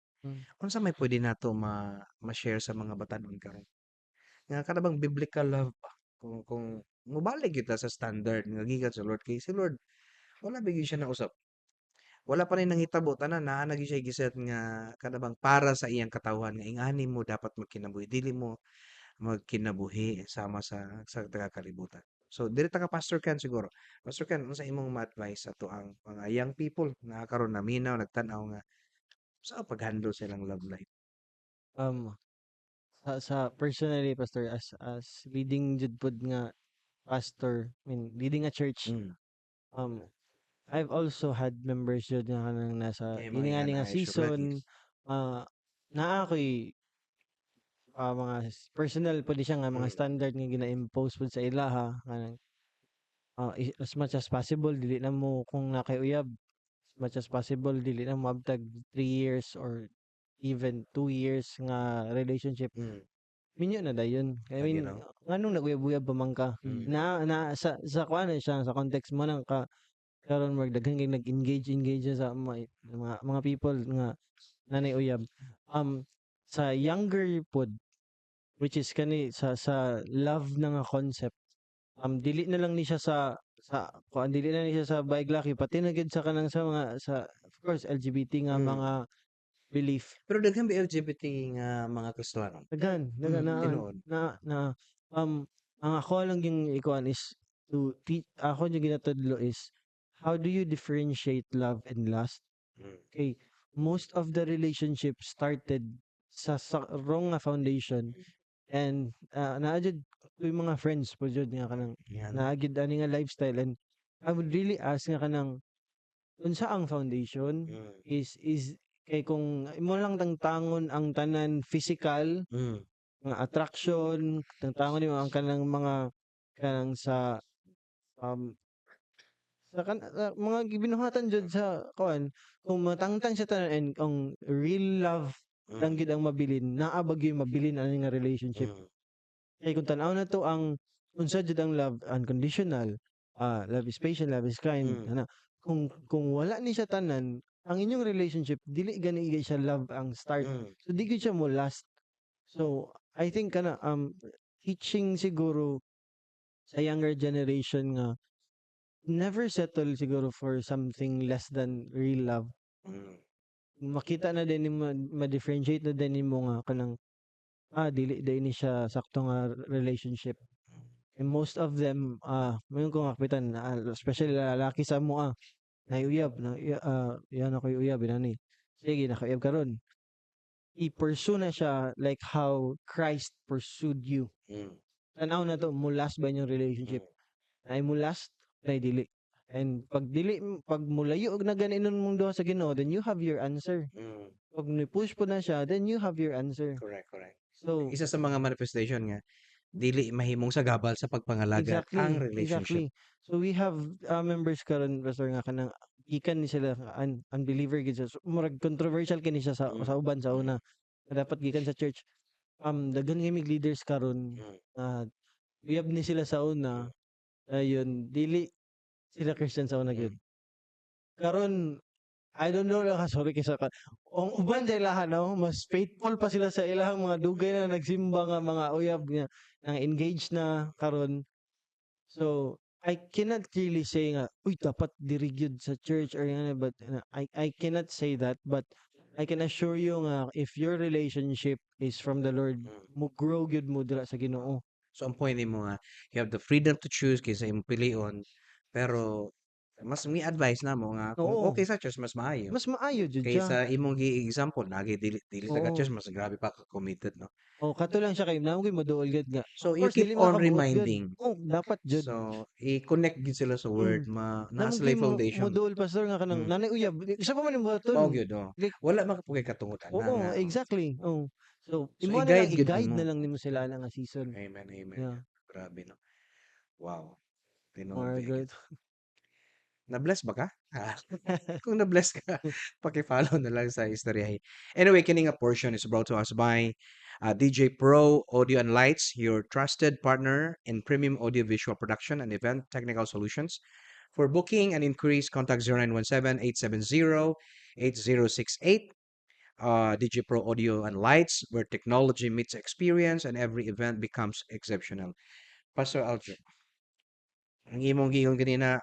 Unsa may pwede nato ma-share sa mga batanon karon? Nga kada bang biblical love ba? Kung mobalik kita sa standard nga gikan sa Lord, kay si Lord wala bigay siya na usap. Wala pa rin nangitabo tanan naa na gyud siya giset nga kada bang para sa iyang katawhan nga ingani mo dapat magkinabuhi, dili mo magkinabuhi sama sa taga-kalibutan. So diri ta ka Pastor Ken siguro. Pastor Ken, unsa imong ma-advise sa tuang mga young people na karon naminaw nagtan-aw nga sa pag-handle silang love life? Sa personally pastor as leading jud pod nga pastor, I mean leading a church. I've also had members jud nga kanang nasa Kay ini nga mga nga na-issue season naa ko'y mga personal pwede siya nga mga standard nga gina-impose pod sa ilaha kanang as much as possible dili na mo kung nakayuyab, as much as possible dili na mo abtag 3 years or even 2 years nga relationship. Minyo na dayon. I Lagi, mean, no? nganong naguyab-uyab pa man ka? Na sa kuan siya sa context mo nang ka karon murag daghan kay nag-engage na sa mga people nga nanay uyab. Sa younger pod, which is kani sa love na nga concept, dili na lang ni siya dili na ni siya sa baig-laki, pati na gid sa kanang sa mga of course LGBT nga Mm. mga belief. Pero daghan ba LGBT nga mga Kristiyano? Daghan Tinuod. na ang ako lang yung ikuan is ako yung ginatudlo is how do you differentiate love and lust? Mm. Okay, most of the relationship started sa wrong nga foundation, and naa jud ko'y mga friends po jud nga kanang Yan. naa gyud ani nga lifestyle, and I would really ask nga kanang unsa ang foundation Mm. is kay kung imo lang tangon ang tanan physical Mm. mga attraction, tangon nimo ang kanang kanang um mga gibinuhatan jud sa kuan, kung matangtang siya tanan and ang real love lang Mm. gid ang mabilin, naa ba gyud mabilin ani nga relationship. Mm. Kay kung tan-aw na to ang unsa jud ang love, unconditional, love is patient, love is kind, Mm. ana. Kung wala ni siya tanan, ang inyong relationship dili gani gyud siya love ang start. Mm. So di gyud siya mo last. So I think teaching siguro sa younger generation nga never settle siguro for something less than real love. Mm. Makita na din nimo, ma-differentiate na din nimo nga kanang dili day ni siya sakto nga relationship. And most of them mayon ko nga kapitan, especially lalaki sa mo nauyab na yan ako uyab inani. Sige nakauyab karon. I-pursue na siya like how Christ pursued you. Mm. Tanaw na to, mo last ba yung relationship? Ay mo last, ay dili. And pag mulayo og na ganinon mong duha sa Ginoo, then you have your answer. Mm. Pag ni-push po na siya, then you have your answer. Correct, correct. So, Isa sa mga manifestation nga dili mahimong sagabal sa pagpangalaga ang relationship. exactly. So we have members karon pastor nga kanang gikan ni sila unbeliever gid siya. So, murag controversial kini siya sa uban sa una. Na dapat gikan sa church. Daghan kami leaders karon uyab ni sila sa una. Ayun, dili sila Christian sa una gyud. Karon I don't know lang sorry kay sa ang uban sa ilahan mas faithful pa sila sa ilahang mga dugay na nagsimba nga mga uyab nga nang engaged na karon. So I cannot really say nga uy dapat diri gyud sa church or nga but I cannot say that, but I can assure you nga if your relationship is from the Lord, mo grow gyud mo dira sa Ginoo. So ang point nimo nga you have the freedom to choose kaysa imong pilion, pero mas may advice namo nga kung Oo, okay sa church mas maayo mas maayo jud siya. kaysa imong gi-example nagi dili taga Oo. church mas grabe pa ka committed, no? Kato lang siya kay namo gyud moduol gyud nga. So Of you course keep dili on makabuot gyud. reminding. Dapat jud. So i-connect gid sila sa word naa Namo sila gyud foundation. moduol pastor nga kanang nanay uyab. Isa pa man yung Mao buhaton. gyud Like, wala man ka pugay katungutan na nga. exactly. So So imo na lang i-guide gyud i-guide nimo. na lang nimo sila nga season. Amen, amen. Yeah. Grabe, no? Wow. Tinuod Margaret. Na-bless ba ka? Kung na-bless ka, paki-follow na lang sa istoryahe. Anyway, kining nga portion is brought to us by DJ Pro Audio and Lights, your trusted partner in premium audio visual production and event technical solutions. For booking and inquiries, contact 0917-870-8068. DJ Pro Audio and Lights, where technology meets experience and every event becomes exceptional. Pastor Aljo, ang imong giingon ganina,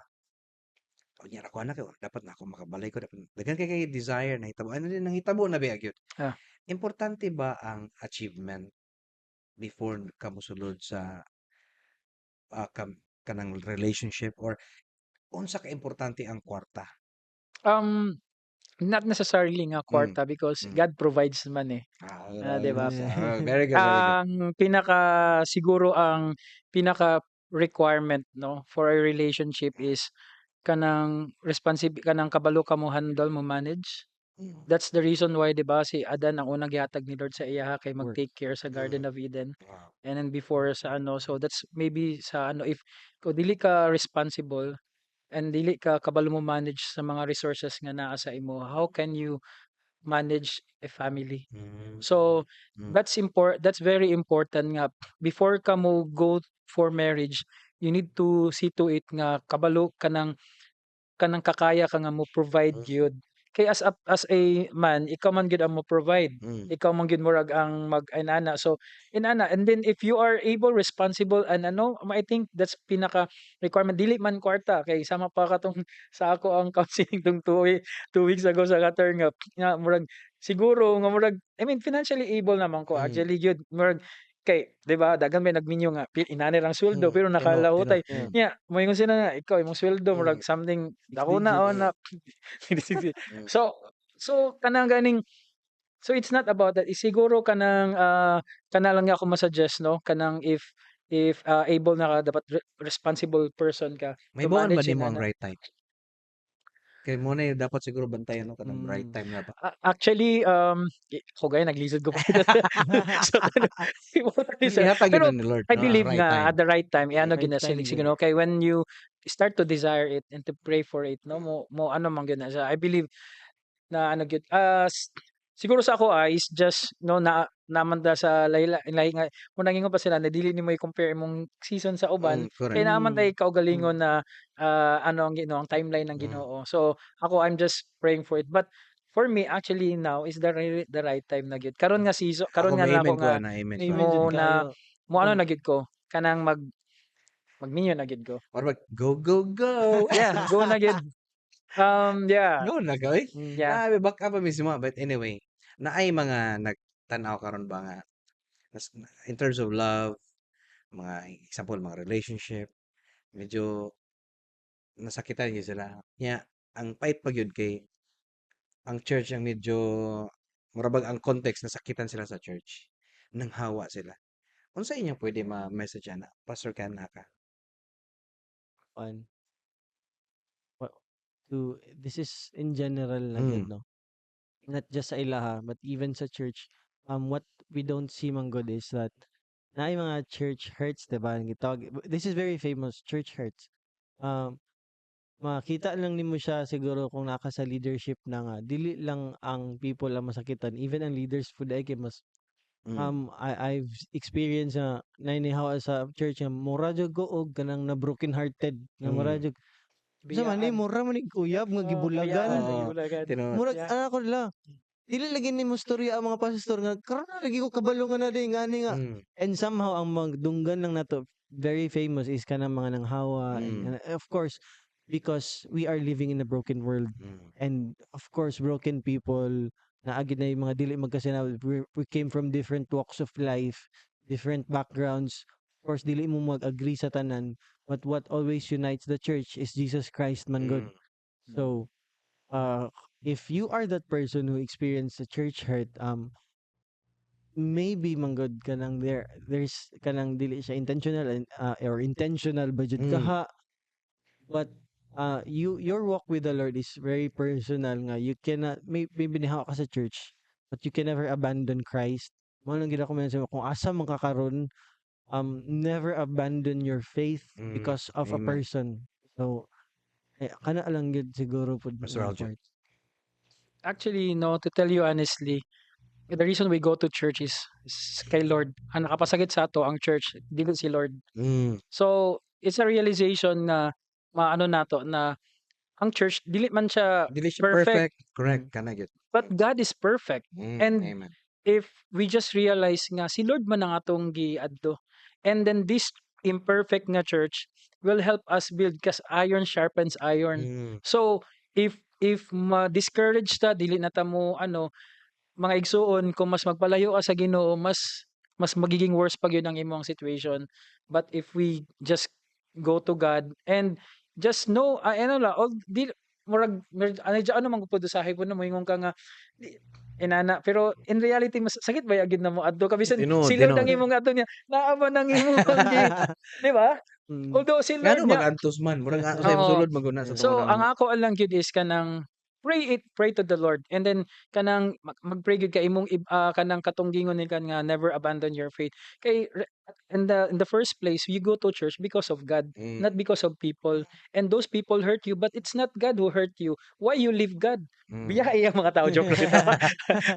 kunya ako anak dapat na ako makabalay ko dapat daghan kay desire na hitabo ano din nahitabo na ba gyud. Ah. Importante ba ang achievement before ka mosulod sa kanang relationship or unsa ka importante ang kwarta? Not necessarily nga kwarta because God provides naman eh. 'Di ba? Very good, very good. Siguro ang pinaka requirement no for a relationship is kanang kabalo ka mo handle mo manage. That's the reason why 'di ba si Adan ang unang gihatag ni Lord sa iya kay mag-take care sa Garden of Eden. Wow. And then before sa so that's maybe sa if kung dili ka responsible and dili ka kabalo mo manage sa mga resources nga naa sa imo, how can you manage a family? So that's very important nga before ka mo go for marriage, you need to see to it nga kabalo ka ng kanang kakaya ka nga mo provide Mm. gyud. Kay as a man, ikaw man gyud ang mo provide. Mm. Ikaw man gyud murag ang inana. So inana, and then if you are able, responsible, and I think that's pinaka requirement. Dili man kwarta kay sama pa katong sa ako ang counseling tong 2 weeks ago sa Qatar nga murag siguro nga murag I mean financially able naman ko Mm. actually gyud murag kay 'di ba daghan may nagminyo nga inani lang sweldo pero Tino. nakalahutay. Yeah. Nya moingon sila nga ikaw imong sweldo murag Mm. something 6 dako na digits. o na Mm. so kanang ganing so it's not about that. Siguro kana lang nga ako ma-suggest no kanang if able na ka dapat responsible person ka May to bawal ba manage nimo ang inana. right time? Kay mo na yung dapat siguro bantayan no kanang right Mm. time na ba? Actually, ako gaya naglisod ko pa so important is Ihatag pero yun ni Lord I no ang believe right nga time. at the right time iano Right gyud na time sinig gyud. siguro okay when you start to desire it and to pray for it no mo ano man gyud na siya. I believe na ano gyud siguro sa ako is just no naman da sa lahi nga mo nangingon pa sila na dili nimo i-compare imong season sa uban Correct. kay naman tay Mm. kaugalingon na ano ang Ginoo ang timeline ng Mm. Ginoo. So ako I'm just praying for it but for me actually now is the right time na gyud karon nga season Ako karon nga may nako amen ko nga na amen ko. Amen jud mo na kayo. mo ano Pag na gyud ko kanang magminyo na gyud ko. Or mag go go go. Yeah, go na gyud. Yeah, Go na gawin. yeah. Back up mismo but anyway, naay mga nagtan-aw karon ba nga in terms of love, mga example mga relationship, medyo nasakitan gyud sila. Nya ang pait pa gyud kay ang church ang medyo murabag ang context nasakitan sila sa church. Nanghawa sila. Unsa inyong pwede ma-message ana? Pastor Kanaka. Kuan. This is in general na Mm. gyud no. Not just sa ilaha but even sa church. What we don't see man good is that naay mga church hurts, diba? This is very famous, church hurts. Makita lang nimo siya siguro kung naka sa leadership na nga. Dili lang ang people ang masakitan. Even ang leaders food ay kay mas Mm. I've experienced na nainihawa sa church nga mura jud ko og kanang na broken hearted nga mura Mm. jud sa man ni Biyaan. mura man ni uyab nga Oo, gibulagan. biyaan, Oo. nagibulagan. Tinuod. Murag Yeah. ana ko nila. Dili lagi nimo storya ang mga pastor nga karon na lagi ko kabalo nga na di ngani nga. Mm. And somehow ang magdunggan lang nato very famous is kanang mga nanghawa and of course because we are living in a broken world Mm. and of course broken people na agid na yung mga dili magkasinaw we came from different walks of life, different backgrounds. Of course dili mo mag-agree sa tanan but what always unites the church is Jesus Christ man God. Mm. So if you are that person who experienced a church hurt, maybe manggod ka nang there's kanang dili siya intentional and or intentional budget Mm. kaha, but your walk with the Lord is very personal nga. You cannot maybe nihawa ka sa church, but you can never abandon Christ. Mo lang gid ako man sa kung asa man ka karon, never abandon your faith Mm. because of a Amen. person. So kana lang gid siguro pud Pastor nga Aljo. part. Actually, no, to tell you honestly, the reason we go to church is kay Lord. Ang nakapasagit sa ato ang church, dili si Lord. Mm. So, it's a realization na maano nato na ang church dili man siya Dili siya perfect, perfect. Correct. Kana gyud. but God is perfect. And Amen. if we just realize nga si Lord man ang atong giadto, and then this imperfect nga church will help us build kas iron sharpens iron. Mm. So, if ma-discourage ta dili na ta mo mga igsuon kung mas magpalayo ka sa Ginoo mas magiging worse pag yun ang imong situation. But if we just go to God and just know ano la og di murag ano man pud usahay po na moingon ka nga inana pero in reality mas sakit ba yagid na mo adto ka bisan Tinuod, si Lord ang tinuod. imong adto niya naa ba nang imong di ba? Although si Lord Ngano niya mag-antos man. Murag sa Oo. mosulod maguna sa So tungod ang ako lang gyud is kanang pray to the Lord and then kanang mag-pray gyud ka imong kanang katunggingon ni kan nga never abandon your faith. Kay in the first place you go to church because of God, not because of people. And those people hurt you but it's not God who hurt you. Why you leave God? Biyaya mga tao joke lang.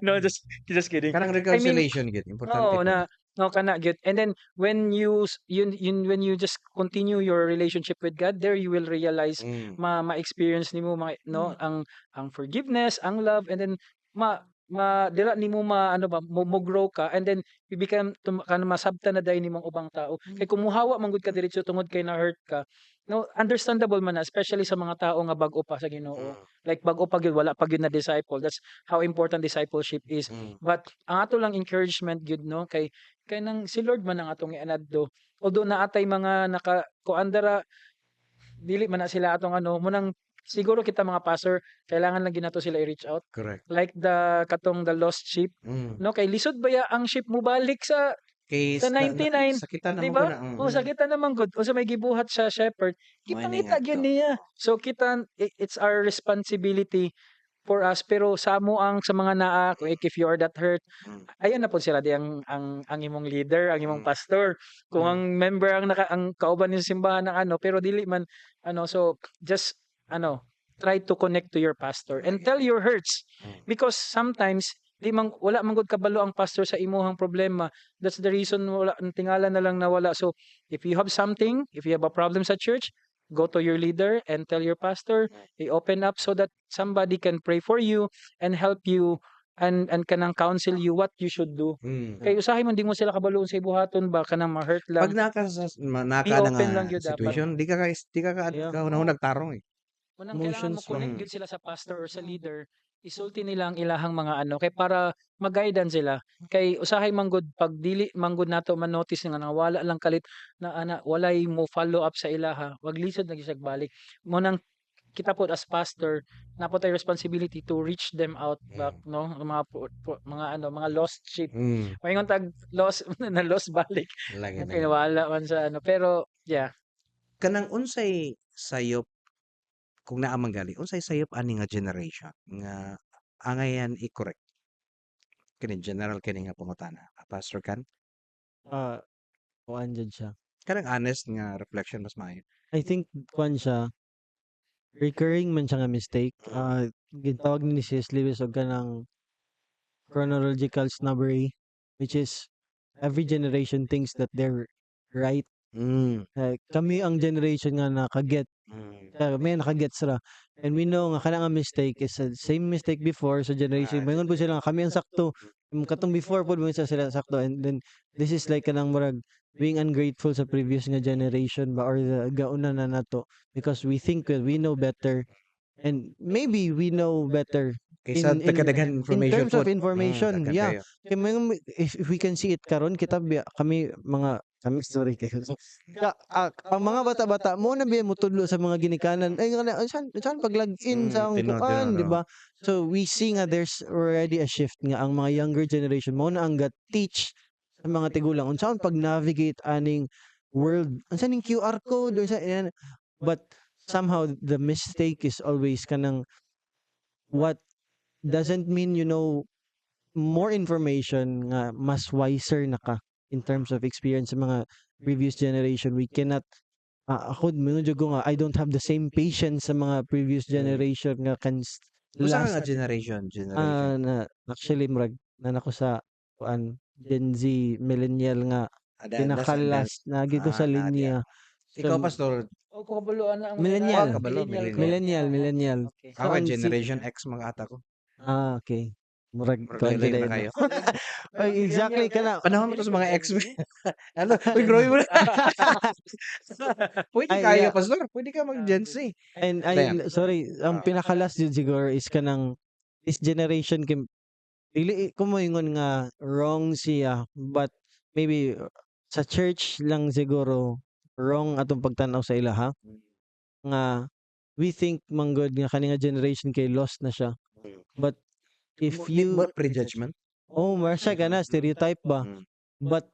No, just kidding. Kanang I mean, reconciliation gyud importante oo po. na no kana gyud. And then when when you just continue your relationship with God, there you will realize Mm. ma-experience nimo no ang forgiveness, ang love, and then dira nimo ano ba mo grow ka, and then you become masabtan na dahil nimong ubang tao. Kay kumuhawa man gud ka diretso tungod kay na hurt ka. No, understandable man na, especially sa mga tao nga bag-o pa sa Ginoo. Mm. Like bag-o pa gyud, wala pa gyud na disciple. That's how important discipleship is. Mm. But ang ato lang encouragement gyud no kay nang si Lord man ang atong ianadto. Although naatay mga kuandara dili man na sila atong ano munang siguro kita mga pastor kailangan lang ginato sila i-reach out Correct. like the lost sheep Mm. no kay lisod ba ya ang sheep mo balik sa Kay sa 99, sakitan di naman ko ba? na. O sakita naman gud unsa may gibuhat sa shepherd Mo kitang ini nga ita gyud to. niya. So kita it's our responsibility for us, pero sa mga naa kung if you are that hurt, Mm. ayan na po sila di ang imong leader, ang imong Mm. pastor. Kung Mm. ang member ang kauban ng simbahan ng ano, pero dili man ano, so just try to connect to your pastor and tell your hurts, Mm. because sometimes wala man gud kabalo ang pastor sa imuhang problema. That's the reason wala tingala na lang nawala. So if you have something, if you have a problem sa church, go to your leader and tell your pastor, i-open up so that somebody can pray for you and help you and kanang counsel you what you should do. Mm. Kay usahay man di mo sila kabaloon sa ibuhaton ba kanang ma-hurt Pag lang. naka Be na open nga lang gyud dapat. situation, di ka Yeah. kahunahon nagtarong eh. Unang kailangan Emotions mo connect Mm. gyud sila sa pastor or sa leader, isulti nila ang ilahang mga ano kay para mag-guidean sila. Kay usahay manggod pag dili manggod nato man notice nga wala lang kalit na walay mo follow up sa ilaha, wag lisod na gyud balik. Mo nang kita po as pastor na po tayo responsibility to reach them out back, no, ang mga mga lost sheep. Mm. Mayngon tag lost na lost balik. Lagi Okay, na. wala man sa ano, pero yeah. Kanang unsay sayop kung naa man gali, unsay sayop ani nga generation nga angayan i-correct. Kini general kini nga pangutana. Pastor Kan, Kuan jud siya. kanang honest nga reflection mas maayo. I think kuan siya, recurring man siya nga mistake. Gitawag ni C.S. Lewis og kanang chronological snobbery, which is every generation thinks that they're right. Mm. Kami ang generation nga nakaget, Mm. may nakagets ra. And we know nga kanang mistake is the same mistake before sa generation. Mayroon po sila nga kami ang sakto. Katong before po mo sila sakto, and then this is like kanang murag being ungrateful sa previous nga generation ba or the gauna na nato because we think that we know better, and maybe we know better Kaysa in tagkadaghan information terms of pod. information. Daghan Yeah. kayo. Kaya if we can see it karon kami sorry kayo. Ang mga bata-bata mo na biya mo tudlo sa mga ginikanan ay saan pag-login sa ang Tinod, kuan, di no. ba? So we see nga there's already a shift nga ang mga younger generation mo na ang teach sa mga tigulang unsaon pag-navigate aning world. Unsa ning QR code or but somehow the mistake is always kanang what doesn't mean you know more information nga mas wiser na ka in terms of experience sa mga previous generation. We cannot ako mingon ko nga I don't have the same patience sa mga previous generation nga kan Usa ka last nga generation. na actually murag na nako sa kuan Gen Z millennial nga pinakalas na gito sa linya. Ikaw So, pastor, O kabaluan na ang Millennial. Kabalo, millennial. Okay. So, ako ang generation X mga ata ko. okay. Murag Murag kuan lain gid na na. kayo. Ay, exactly kana. Panahon mo to sa mga X. Ano? Uy, grow mo na. Pwede Ay, kayo, yeah. pastor. Pwede ka mag-Gen Z. And Damn. sorry, ang pinakalas jud siguro is kanang this generation dili ko moingon nga wrong siya, but maybe sa church lang siguro wrong atong pagtan-aw sa ila ha. Nga we think manggod nga kani nga generation kay lost na siya. But if you Prejudgment. siya kana stereotype ba? Mm. But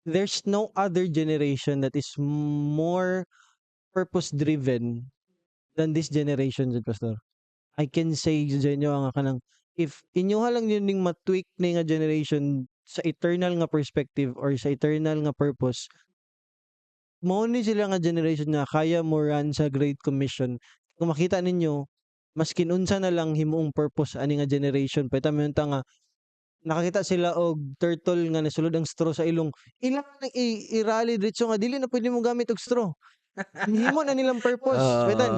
there's no other generation that is more purpose driven than this generation, pastor. I can say sa inyo nga kanang if inyo lang yun ning matweak na nga generation sa eternal nga perspective or sa eternal nga purpose, mao ni sila nga generation nga kaya mo run sa Great Commission. Kung makita ninyo, maskin unsa na lang himuong purpose ani nga generation, pwede man ta nga nakakita sila og turtle nga nasulod ang straw sa ilong, ilang nang i-rally diretso nga dili na pwede mo gamit og straw. Himo na nilang purpose. Wedan,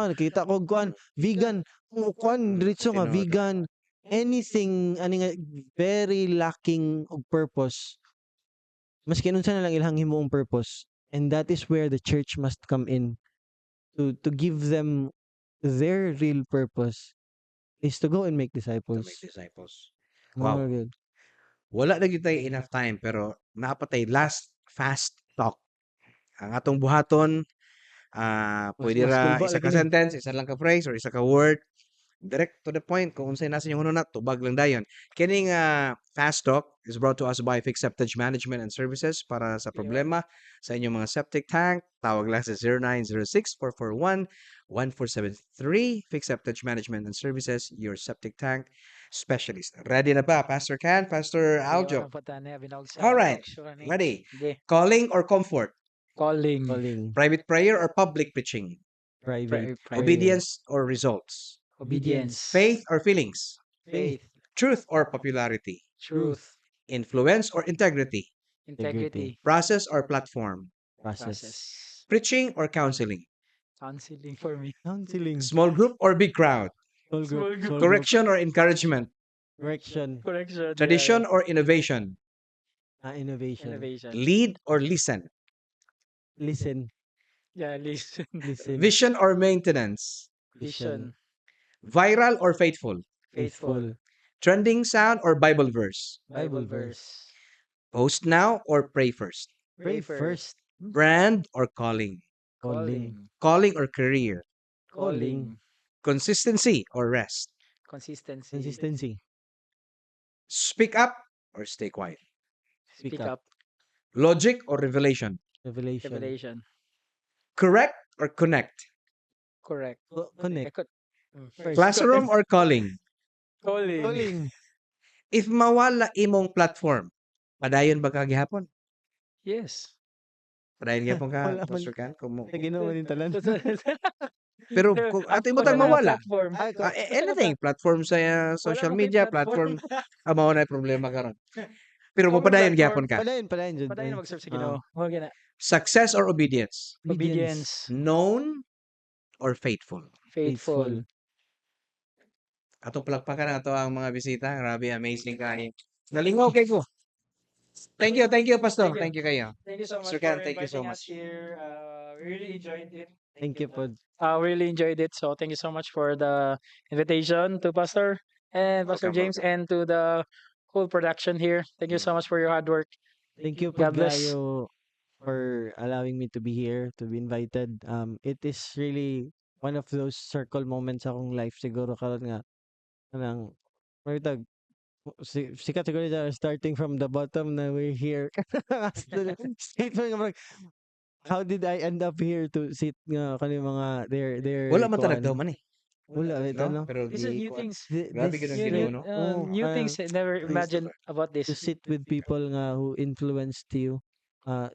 nakita ko og kuan, vegan, kuan diretso nga tinuod. vegan, anything ani nga very lacking og purpose. Maski unsa na lang ilang himuong purpose. And that is where the church must come in to give them their real purpose is to go and make To disciples. make disciples. Wow. Wow. Wala na gyud tay enough time pero napatay last fast talk. Ang atong buhaton pwede mas ra kulba isa lagi ka ni. sentence, isa lang ka phrase or isa ka word. Direct to the point kung unsay nasa inyong hununat, tubag lang dayon. Kining fast talk is brought to us by Fix Septage Management and Services para sa problema sa inyong mga septic tank. Tawag lang sa 0906-441-1473. Fix Septage Management and Services, your septic tank specialist. Ready na ba, Pastor Can, Pastor Aljo? All right, ready. Sige. Calling or comfort? Calling. Private prayer or public preaching? Private. Obedience or results? Obedience. Faith or feelings? Faith. Truth or popularity? Truth. Influence or integrity? Integrity. Process or platform? Process. Preaching or counseling? Counseling for me. Counseling. Small group or big crowd? Small group. Correction or encouragement? Correction. Correction. Tradition or innovation? Innovation. Innovation. Lead or listen? Listen. Yeah, listen. Listen. Vision or maintenance? Vision. Viral or faithful? Faithful. Trending sound or Bible verse? Bible verse. Post now or pray first? Pray first. Brand or calling? Calling. Calling or career? Calling. Consistency or rest? Consistency. Consistency. Speak up or stay quiet? Speak Speak up. up. Logic or revelation? Revelation. Revelation. Correct or connect? Correct. Connect. First. Classroom or calling? Calling. Calling. If mawala imong platform, padayon ba ka gihapon? Yes. Padayon gihapon ka, Wala man. Pastor Can? Sa ginawa ng talan. Pero kung ato ibutang Wala mawala, platform. anything, platform sa social Wala media, platform. mao na problema karon. Pero Common mapadayon platform. gihapon ka. Padayon jud. Padayon na mag-serve sa Ginoo. Huwag na. Success or obedience? Obedience. Known or faithful? Faithful. Atong palakpakan na ato ang mga bisita. Grabe, amazing kayo. Nalingaw kay ko. Thank you, Pastor. Thank Thank you kayo. Thank you so much Sir Ken, for thank you so inviting us much. here. We really enjoyed it. Thank you po. Really enjoyed it. So thank you so much for the invitation to Pastor and Pastor Welcome, James and to the whole production here. Thank you so much for your hard work. Thank you po God bless. Gayo for allowing me to be here, to be invited. It is really one of those circle moments akong life siguro karon nga kanang tag sikat siguro siya, starting from the bottom na we're here. Straight from like, how did I end up here to sit nga kani mga their Wala man kuan. talaga daw man eh. Wala No? no? Pero These are di new kuwan. things. Grabe This- ganun New, Ginoo, new, no? new things I never imagined about this. to sit with people nga who influenced you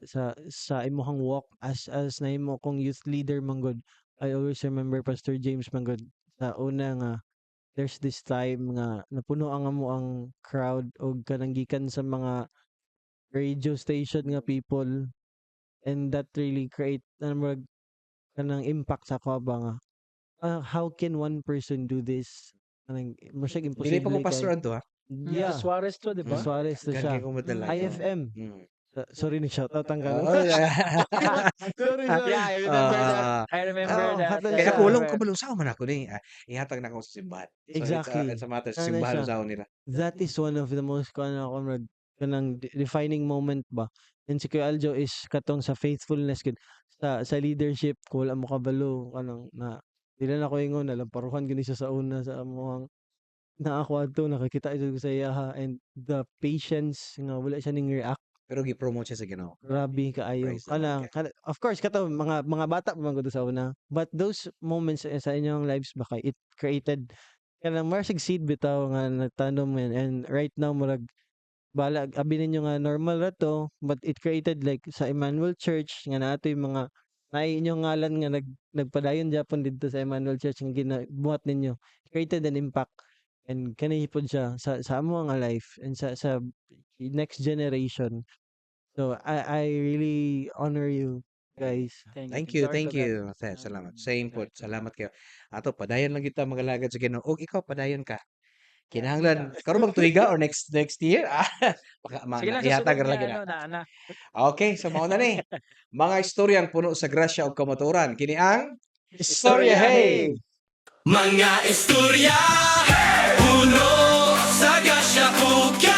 sa imong walk as nahimo kong youth leader manggod. I always remember Pastor James manggod sa una nga there's this time nga napuno ang amo ang crowd og kanang gikan sa mga radio station nga people, and that really create kanang impact sa ako ba nga how can one person do this? Kanang masyag Dili pa imposible ko pastor kay. adto ha. Yeah. Suarez to, di ba? Suarez to siya. Gagi ko madala. IFM. Mm. Sorry ni shoutout ang kanon. Oo, Sorry. Yeah, I remember that. Ah, I remember oh, that. hatag Kaya siya. ako walang kabalo sa man ako ni. Ihatag na ako sa simbahan. So, Exactly. it's a matter sa Ano simbahan siya? sa nila. That is one of the most kanang defining moment ba. And si Kuya Aljo is katong sa faithfulness gud sa leadership ko wala mo kabalo kanang na dili na ko ingon nalamparuhan gani siya sa una sa amuhang na ako adto nakakita ito ko sa iya ha, and the patience nga wala siya ning react. Pero gi-promote siya sa Ginoo. Grabe kaayo. Praise the Lord. Of course kato mga bata pa man gud sa una. But those moments sa inyong lives baka it created kanang marsig seed bitaw nga nagtanom and right now murag bala abi ninyo nga normal ra to, but it created like sa Emmanuel Church nga nato yung mga naay inyong ngalan nga nagpadayon Japon dito sa Emmanuel Church nga ginabuhat ninyo. It created an impact. and kanhi pod siya sa amo nga life and sa next generation. So I really honor you guys. Thank you, Glory to thank God. you. Salamat. Same po. Glory to God. Salamat kayo. Ato, padayon lang kita mga lagad sa Ginoo. Og ikaw, padayon ka. Sige Kinahanglan, lang. karon bang tuiga or next year? Sige lang, Ihatag susunod ra lagi niya, na. na. Okay, so mao na ni. Mga istoryang puno sa grasya ug kamatuoran. Kini ang Istorya, hey! Mga istorya Puno sa gasya ug